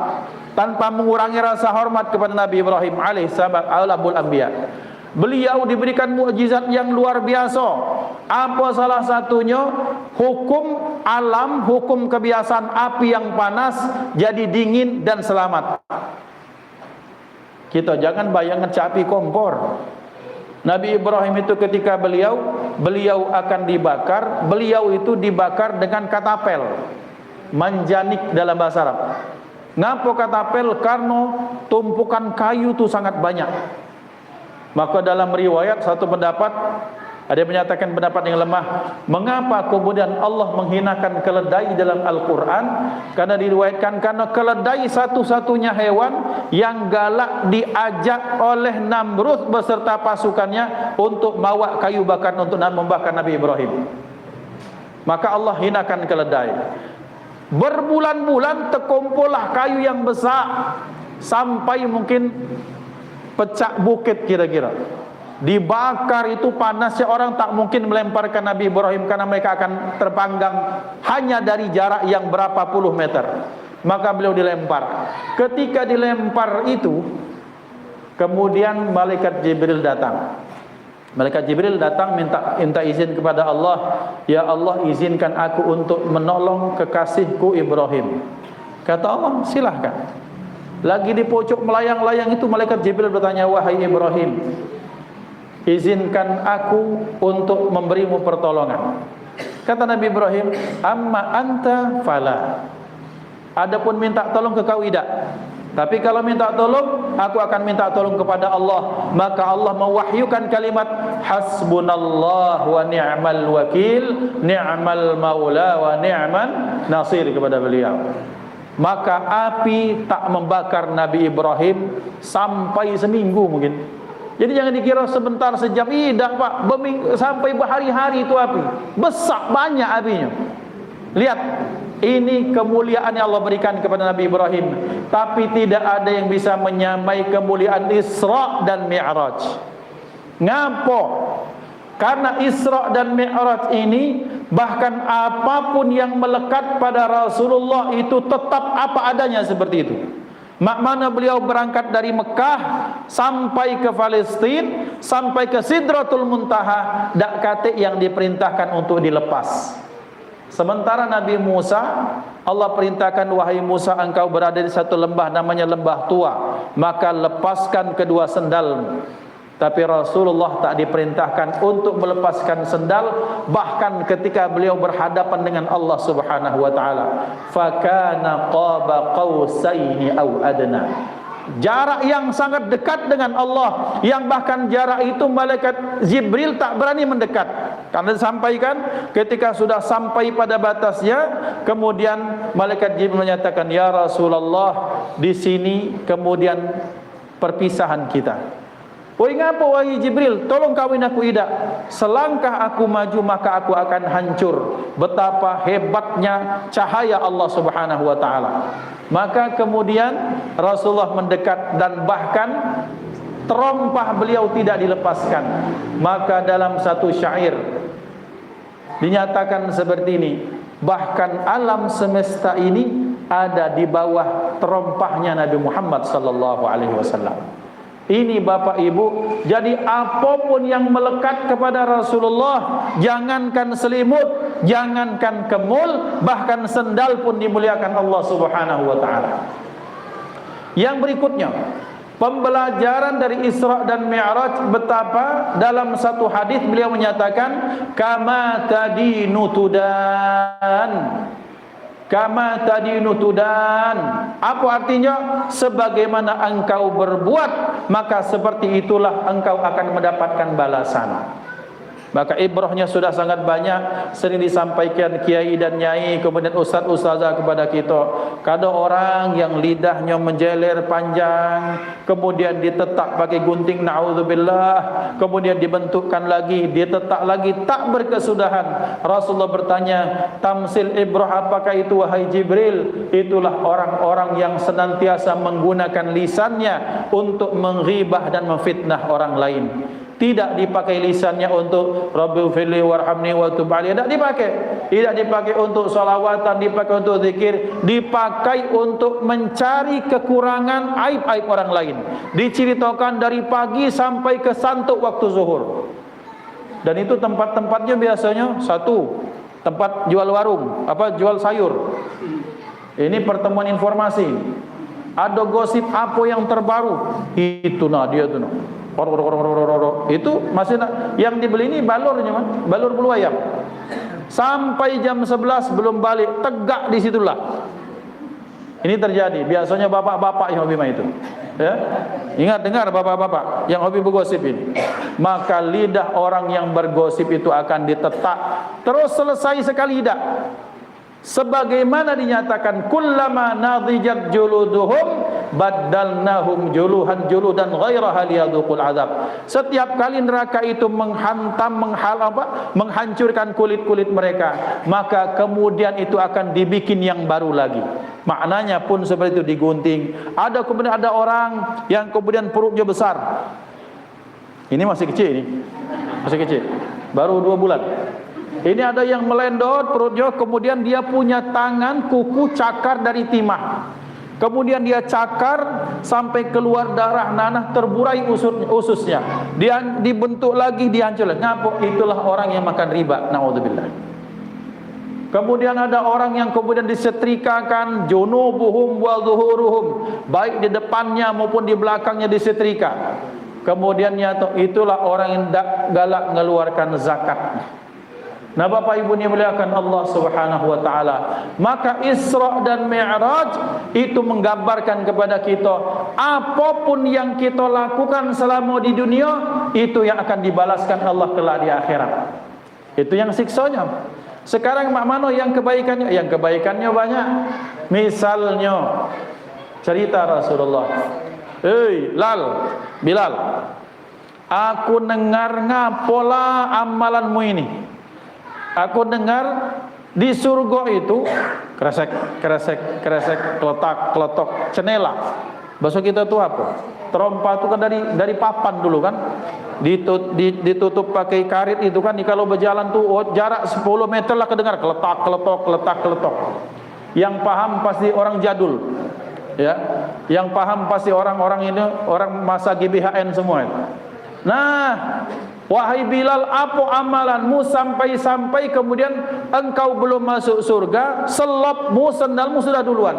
Speaker 5: tanpa mengurangi rasa hormat kepada Nabi Ibrahim alaihissalam, Abul Anbiya. Beliau diberikan mukjizat yang luar biasa. Apa salah satunya? Hukum alam, hukum kebiasaan api yang panas jadi dingin dan selamat. Kita jangan bayangkan api kompor. Nabi Ibrahim itu ketika beliau akan dibakar, beliau itu dibakar dengan katapel, manjanik dalam bahasa Arab. Ngapa katapel? Karena tumpukan kayu itu sangat banyak. Maka dalam riwayat satu pendapat, ada yang menyatakan pendapat yang lemah. Mengapa kemudian Allah menghinakan keledai dalam Al-Quran? Karena diriwayatkan karena keledai satu-satunya hewan yang galak diajak oleh Namrud beserta pasukannya untuk bawa kayu bakar untuk membakar Nabi Ibrahim. Maka Allah hinakan keledai. Berbulan-bulan terkumpullah kayu yang besar sampai mungkin pecah bukit kira-kira. Dibakar itu panasnya, orang tak mungkin melemparkan Nabi Ibrahim karena mereka akan terpanggang hanya dari jarak yang berapa puluh meter. Maka beliau dilempar. Ketika dilempar itu, kemudian malaikat Jibril datang. Malaikat Jibril datang minta izin kepada Allah, ya Allah, izinkan aku untuk menolong kekasihku Ibrahim. Kata Allah, silahkan. Lagi di pojok melayang-layang itu malaikat Jibril bertanya, wahai Ibrahim, izinkan aku untuk memberimu pertolongan. Kata Nabi Ibrahim, amma anta fala. Adapun minta tolong ke kau tidak. Tapi kalau minta tolong, aku akan minta tolong kepada Allah. Maka Allah mewahyukan kalimat hasbunallah wa ni'mal wakil, ni'mal maula wa ni'man nasir kepada beliau. Maka api tak membakar Nabi Ibrahim sampai seminggu mungkin. Jadi jangan dikira sebentar sejam. Tidak Pak, sampai berhari-hari itu api. Besar, banyak apinya. Lihat, ini kemuliaan yang Allah berikan kepada Nabi Ibrahim. Tapi tidak ada yang bisa menyamai kemuliaan Isra dan Mi'raj. Ngapa? Karena Isra dan Mi'raj ini, bahkan apapun yang melekat pada Rasulullah itu tetap apa adanya seperti itu. Makna beliau berangkat dari Mekah sampai ke Palestina, sampai ke Sidratul Muntaha, dak kate yang diperintahkan untuk dilepas. Sementara Nabi Musa, Allah perintahkan, wahai Musa, engkau berada di satu lembah namanya lembah tua, maka lepaskan kedua sendalmu. Tapi Rasulullah tak diperintahkan untuk melepaskan sendal, bahkan ketika beliau berhadapan dengan Allah Subhanahu wa taala. Fakana qaba qausaini au adna. Jarak yang sangat dekat dengan Allah, yang bahkan jarak itu malaikat Jibril tak berani mendekat. Karena disampaikan ketika sudah sampai pada batasnya, kemudian malaikat Jibril menyatakan, ya Rasulullah, di sini kemudian perpisahan kita. Wahai ngapa wahai Jibril, tolong kawin aku idak. Selangkah aku maju maka aku akan hancur. Betapa hebatnya cahaya Allah Subhanahu wa taala. Maka kemudian Rasulullah mendekat dan bahkan terompah beliau tidak dilepaskan. Maka dalam satu syair dinyatakan seperti ini, bahkan alam semesta ini ada di bawah terompahnya Nabi Muhammad sallallahu alaihi wasallam. Ini Bapak Ibu, jadi apapun yang melekat kepada Rasulullah, jangankan selimut, jangankan kemul, bahkan sendal pun dimuliakan Allah Subhanahu wa taala. Yang berikutnya, pembelajaran dari Isra dan Mi'raj, betapa dalam satu hadis beliau menyatakan kama tadinu tudan. Kama tadinu tudan. Apa artinya? Sebagaimana engkau berbuat, maka seperti itulah engkau akan mendapatkan balasan. Maka ibrahnya sudah sangat banyak, sering disampaikan kiai dan nyai, kemudian ustaz-ustazah kepada kita. Kada orang yang lidahnya menjeler panjang, kemudian ditetak pakai gunting, na'udzubillah, kemudian dibentukkan lagi, ditetak lagi, tak berkesudahan. Rasulullah bertanya, tamsil ibrah apakah itu wahai Jibril? Itulah orang-orang yang senantiasa menggunakan lisannya untuk menghibah dan memfitnah orang lain. Tidak dipakai lisannya untuk Rabbighfirli warhamni wa tub alaihi, tidak dipakai. Tidak dipakai untuk salawatan, dipakai untuk zikir, dipakai untuk mencari kekurangan aib-aib orang lain. Diceritakan dari pagi sampai ke santuk waktu zuhur. Dan itu tempat-tempatnya biasanya satu, tempat jual warung, jual sayur. Ini pertemuan informasi. Ada gosip apa yang terbaru, itu nah dia tuh. Itu masih yang dibeli ini balurnya, balur bulu ayam. Sampai jam 11 belum balik, tegak di situlah. Ini terjadi. Biasanya bapak-bapak yang hobi main itu. Ya? Ingat, dengar bapak-bapak yang hobi bergosip ini. Maka lidah orang yang bergosip itu akan ditetak. Terus selesai sekali tidak. Sebagaimana dinyatakan kullama nadijat juluduhum baddalnahum juluhan juludan ghairaha liyadhuqul azab. Setiap kali neraka itu menghantam, menghancurkan kulit-kulit mereka, maka kemudian itu akan dibikin yang baru lagi. Maknanya pun seperti itu, digunting. Kemudian ada orang yang kemudian perutnya besar. Ini masih kecil, masih kecil, baru 2 bulan. Ini ada yang melendot perutnya, kemudian dia punya tangan, kuku cakar dari timah. Kemudian dia cakar sampai keluar darah, nanah, terburai ususnya. Dia dibentuk lagi, dihancur. Ngapa? Itulah orang yang makan riba. Naudzubillah. Kemudian ada orang yang kemudian disetrikakan, junubuhum wa zuhuruhum, baik di depannya maupun di belakangnya disetrika. Kemudian itulah orang yang galak mengeluarkan zakat. Nah Bapak Ibu yang dimuliakan Allah Subhanahu wa taala, maka Isra dan Mi'raj itu menggambarkan kepada kita apapun yang kita lakukan selama di dunia itu yang akan dibalaskan Allah kelak di akhirat. Itu yang siksanya. Sekarang mana yang kebaikannya? Yang kebaikannya banyak. Misalnya cerita Rasulullah. Bilal, aku dengar ngapola amalanmu ini. Aku dengar di surga itu kresek, kletok, cenela. Bahasa kita itu apa? Trompa itu kan dari papan dulu kan. Ditutup pakai karet itu kan. Kalau berjalan tuh jarak 10 meter lah kedengar kletok. Yang paham pasti orang jadul. Ya, yang paham pasti orang-orang ini orang masa GBHN semua itu. Nah, wahai Bilal, apa amalanmu sampai kemudian engkau belum masuk surga, selopmu, sendalmu sudah duluan.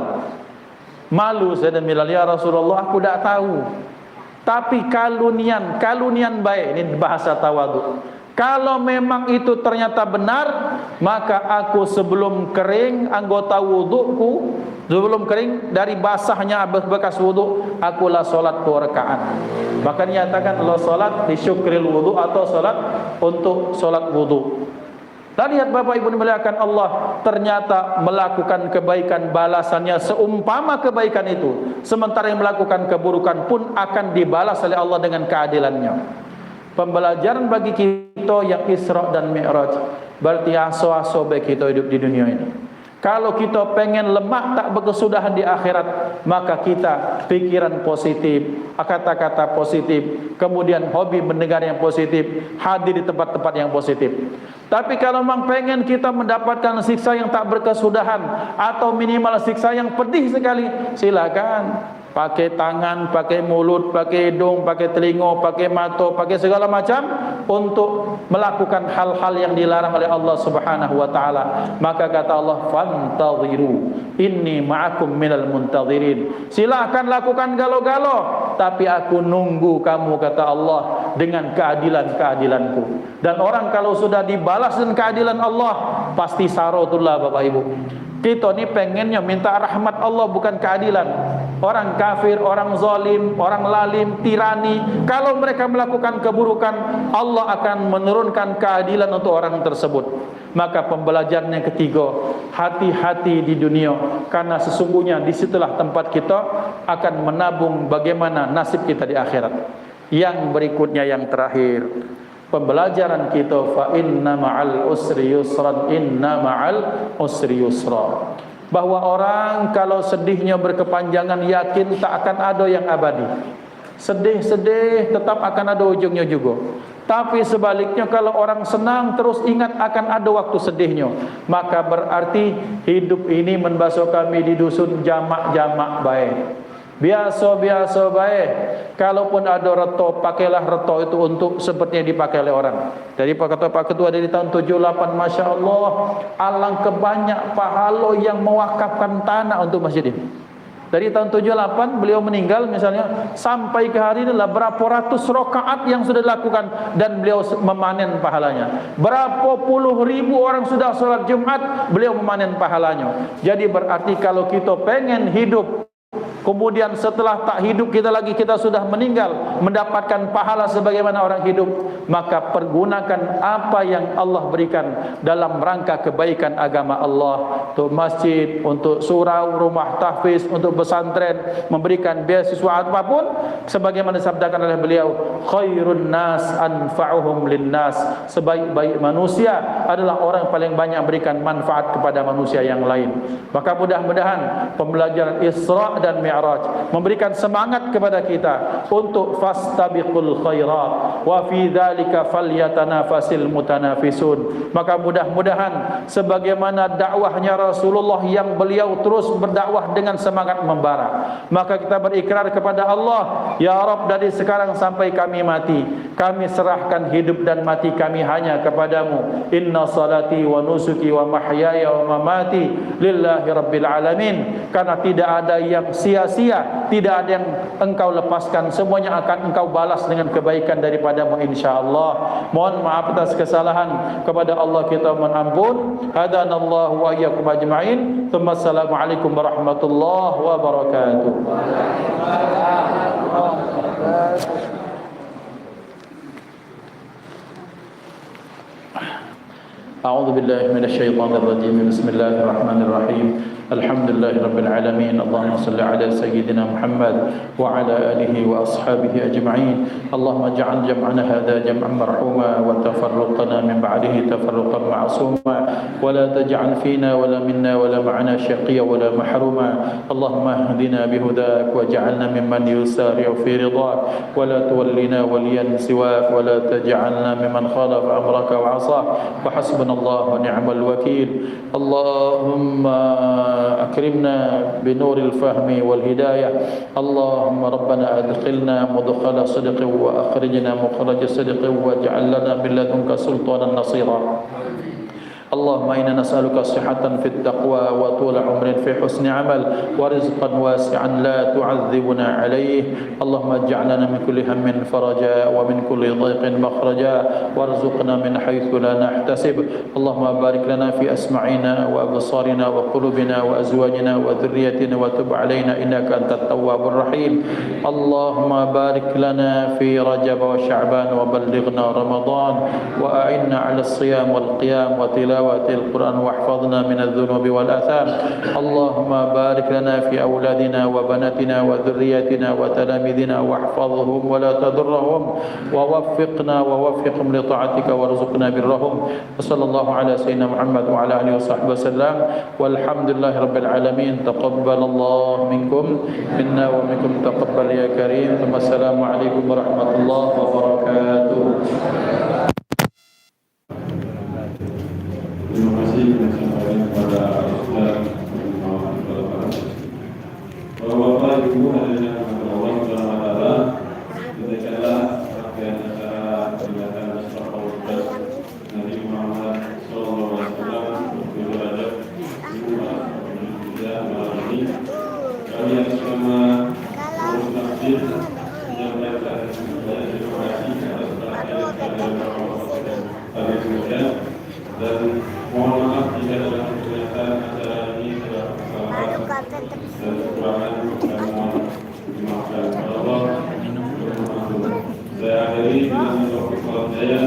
Speaker 5: Malu saya dan Bilal, ya Rasulullah, aku tidak tahu. Tapi kalunian baik, ini bahasa tawadhu. Kalau memang itu ternyata benar, maka aku sebelum kering anggota wudukku, sebelum kering dari basahnya bekas wuduk, akulah solat 2 rakaat. Bahkan nyatakan Allah solat di syukril wuduk atau solat untuk solat wuduk. Dan lihat Bapak Ibu dimuliakan Allah, ternyata melakukan kebaikan balasannya seumpama kebaikan itu, sementara yang melakukan keburukan pun akan dibalas oleh Allah dengan keadilannya. Pembelajaran bagi kita yang Isra dan Mi'raj, berarti aso-aso baik kita hidup di dunia ini. Kalau kita pengen lemak tak berkesudahan di akhirat, maka kita pikiran positif, kata-kata positif, kemudian hobi mendengar yang positif, hadir di tempat-tempat yang positif. Tapi kalau memang pengen kita mendapatkan siksa yang tak berkesudahan atau minimal siksa yang pedih sekali, silakan. Pakai tangan, pakai mulut, pakai hidung, pakai telinga, pakai mata, pakai segala macam untuk melakukan hal-hal yang dilarang oleh Allah Subhanahu wa taala. Maka kata Allah, "Fantadhiru inni ma'akum minal muntadhirin." Silakan lakukan galau-galau, tapi aku nunggu kamu, kata Allah, dengan keadilan-keadilanku. Dan orang kalau sudah dibalas dengan keadilan Allah, pasti sarotullah Bapak Ibu. Kita ni pengennya minta rahmat Allah, bukan keadilan. Orang kafir, orang zalim, orang lalim, tirani, kalau mereka melakukan keburukan, Allah akan menurunkan keadilan untuk orang tersebut. Maka pembelajaran yang ketiga, hati-hati di dunia, karena sesungguhnya disitulah tempat kita akan menabung bagaimana nasib kita di akhirat. Yang berikutnya, yang terakhir, pembelajaran kita, fa inna ma'al usri yusran, inna ma'al usri yusra. Bahwa orang kalau sedihnya berkepanjangan, yakin tak akan ada yang abadi. Sedih-sedih tetap akan ada ujungnya juga. Tapi sebaliknya, kalau orang senang terus ingat akan ada waktu sedihnya, maka berarti hidup ini membasuh kami di dusun jamak-jamak baik, biasa-biasa baik. Kalaupun ada reto, pakailah reto itu untuk seperti yang dipakai oleh orang. Jadi kata Pak Ketua dari tahun 78, Masya Allah, alangkah banyak pahala yang mewakafkan tanah untuk masjid ini. Dari tahun 78 beliau meninggal misalnya, sampai ke hari ini lah berapa ratus rakaat yang sudah dilakukan dan beliau memanen pahalanya. Berapa puluh ribu orang sudah sholat Jumat, beliau memanen pahalanya. Jadi berarti kalau kita pengen hidup, kemudian setelah tak hidup kita lagi, kita sudah meninggal, mendapatkan pahala sebagaimana orang hidup, maka pergunakan apa yang Allah berikan dalam rangka kebaikan agama Allah, untuk masjid, untuk surau, rumah tahfiz, untuk pesantren, memberikan beasiswa apapun, sebagaimana disabdakan oleh beliau, khairun nas anfa'uhum linnas, sebaik-baik manusia adalah orang yang paling banyak berikan manfaat kepada manusia yang lain. Maka mudah-mudahan pembelajaran Isra dan Mi'raj memberikan semangat kepada kita untuk fastabiqul khairat wa fi dzalika falyatanafasil mutanafisun. Maka mudah-mudahan sebagaimana dakwahnya Rasulullah yang beliau terus berdakwah dengan semangat membara, maka kita berikrar kepada Allah, ya Rabb, dari sekarang sampai kami mati, kami serahkan hidup dan mati kami hanya kepadamu. Inna salati wa nusuki wa mahyaya wa mamati lillahi rabbil alamin. Karena tidak ada yang sia-sia, tidak ada yang engkau lepaskan, semuanya akan engkau balas dengan kebaikan daripadamu insyaallah. Mohon maaf atas kesalahan, kepada Allah kita mohon ampun. Hadanallahu wa iyyakum ajma'in. Assalamualaikum warahmatullahi wabarakatuh. A'udzu billahi minasyaitonir rajim. Bismillahirrahmanirrahim. Alhamdulillahi rabbil alamin. Allahumma salli ala sayyidina Muhammad wa ala alihi wa ashabihi ajma'in. Allahumma ja'al jam'ana hadha jam'an marhuma wa tafarruqana min ba'dihi tafarruqan ma'suma wa la taj'al fina wa la minna wa la ma'ana shaqiyya wa la mahruma. Allahumma ihdina bihudak waj'alna mimman yusari'u fi ridak wa la tuwallina waliyan siwak wa la taj'alna mimman khalafa amraka wa 'asak. Wa hasbunallahu wa ni'mal wakeel. Allahumma أكرمنا بنور الفهم والهداية. اللهم ربنا أدخلنا مدخل صدق وأخرجنا مخرج صدق واجعل لنا من لدنك سلطانا نصيرا. اللهم إنا نسألك صحة في التقوى وطول عمر في حسن عمل ورزقا واسعا لا تعذبنا عليه. اللهم اجعلنا من كل هم فرجا ومن كل ضيق مخرجا وارزقنا من حيث لا نحتسب. اللهم بارك لنا في أسماعنا وأبصارنا وقلوبنا وأزواجنا وذريتنا وتب علينا إنك أنت التواب الرحيم. اللهم بارك لنا في رجب وشعبان وبلغنا رمضان وأعنا على الصيام والقيام وتلاوة القرآن واحفظنا من الذنوب والآثام. اللهم بارك لنا في أولادنا وبناتنا وذرياتنا وتلاميذنا واحفظهم ولا تضرهم ووفقهم لطاعتك وارزقنا برهم. وصلى الله على سيدنا محمد وعلى آله وصحبه وسلم والحمد لله رب العالمين. تقبل الله منكم منا ومنكم تقبل يا كريم. ثم السلام عليكم ورحمة الله وبركاته.
Speaker 4: Terima kasih yang disampaikan kepada Ustaz Bapak-bapak, Ibu hadirin yang Allah Subhanahu wa taala, demikianlah rangkaian acara peringatan Mustafa Ustaz Nabi Muhammad sallallahu alaihi wasallam di Rajab malam ini. Kami yang selama terus aktif menyampaikan terima kasih atas perhatian kalian dan mohon maaf jika dalam kegiatan acara ini telah kesalahan dan kekurangan dan mohon dimaafkan oleh Allah. Saya akhiri dengan doa saya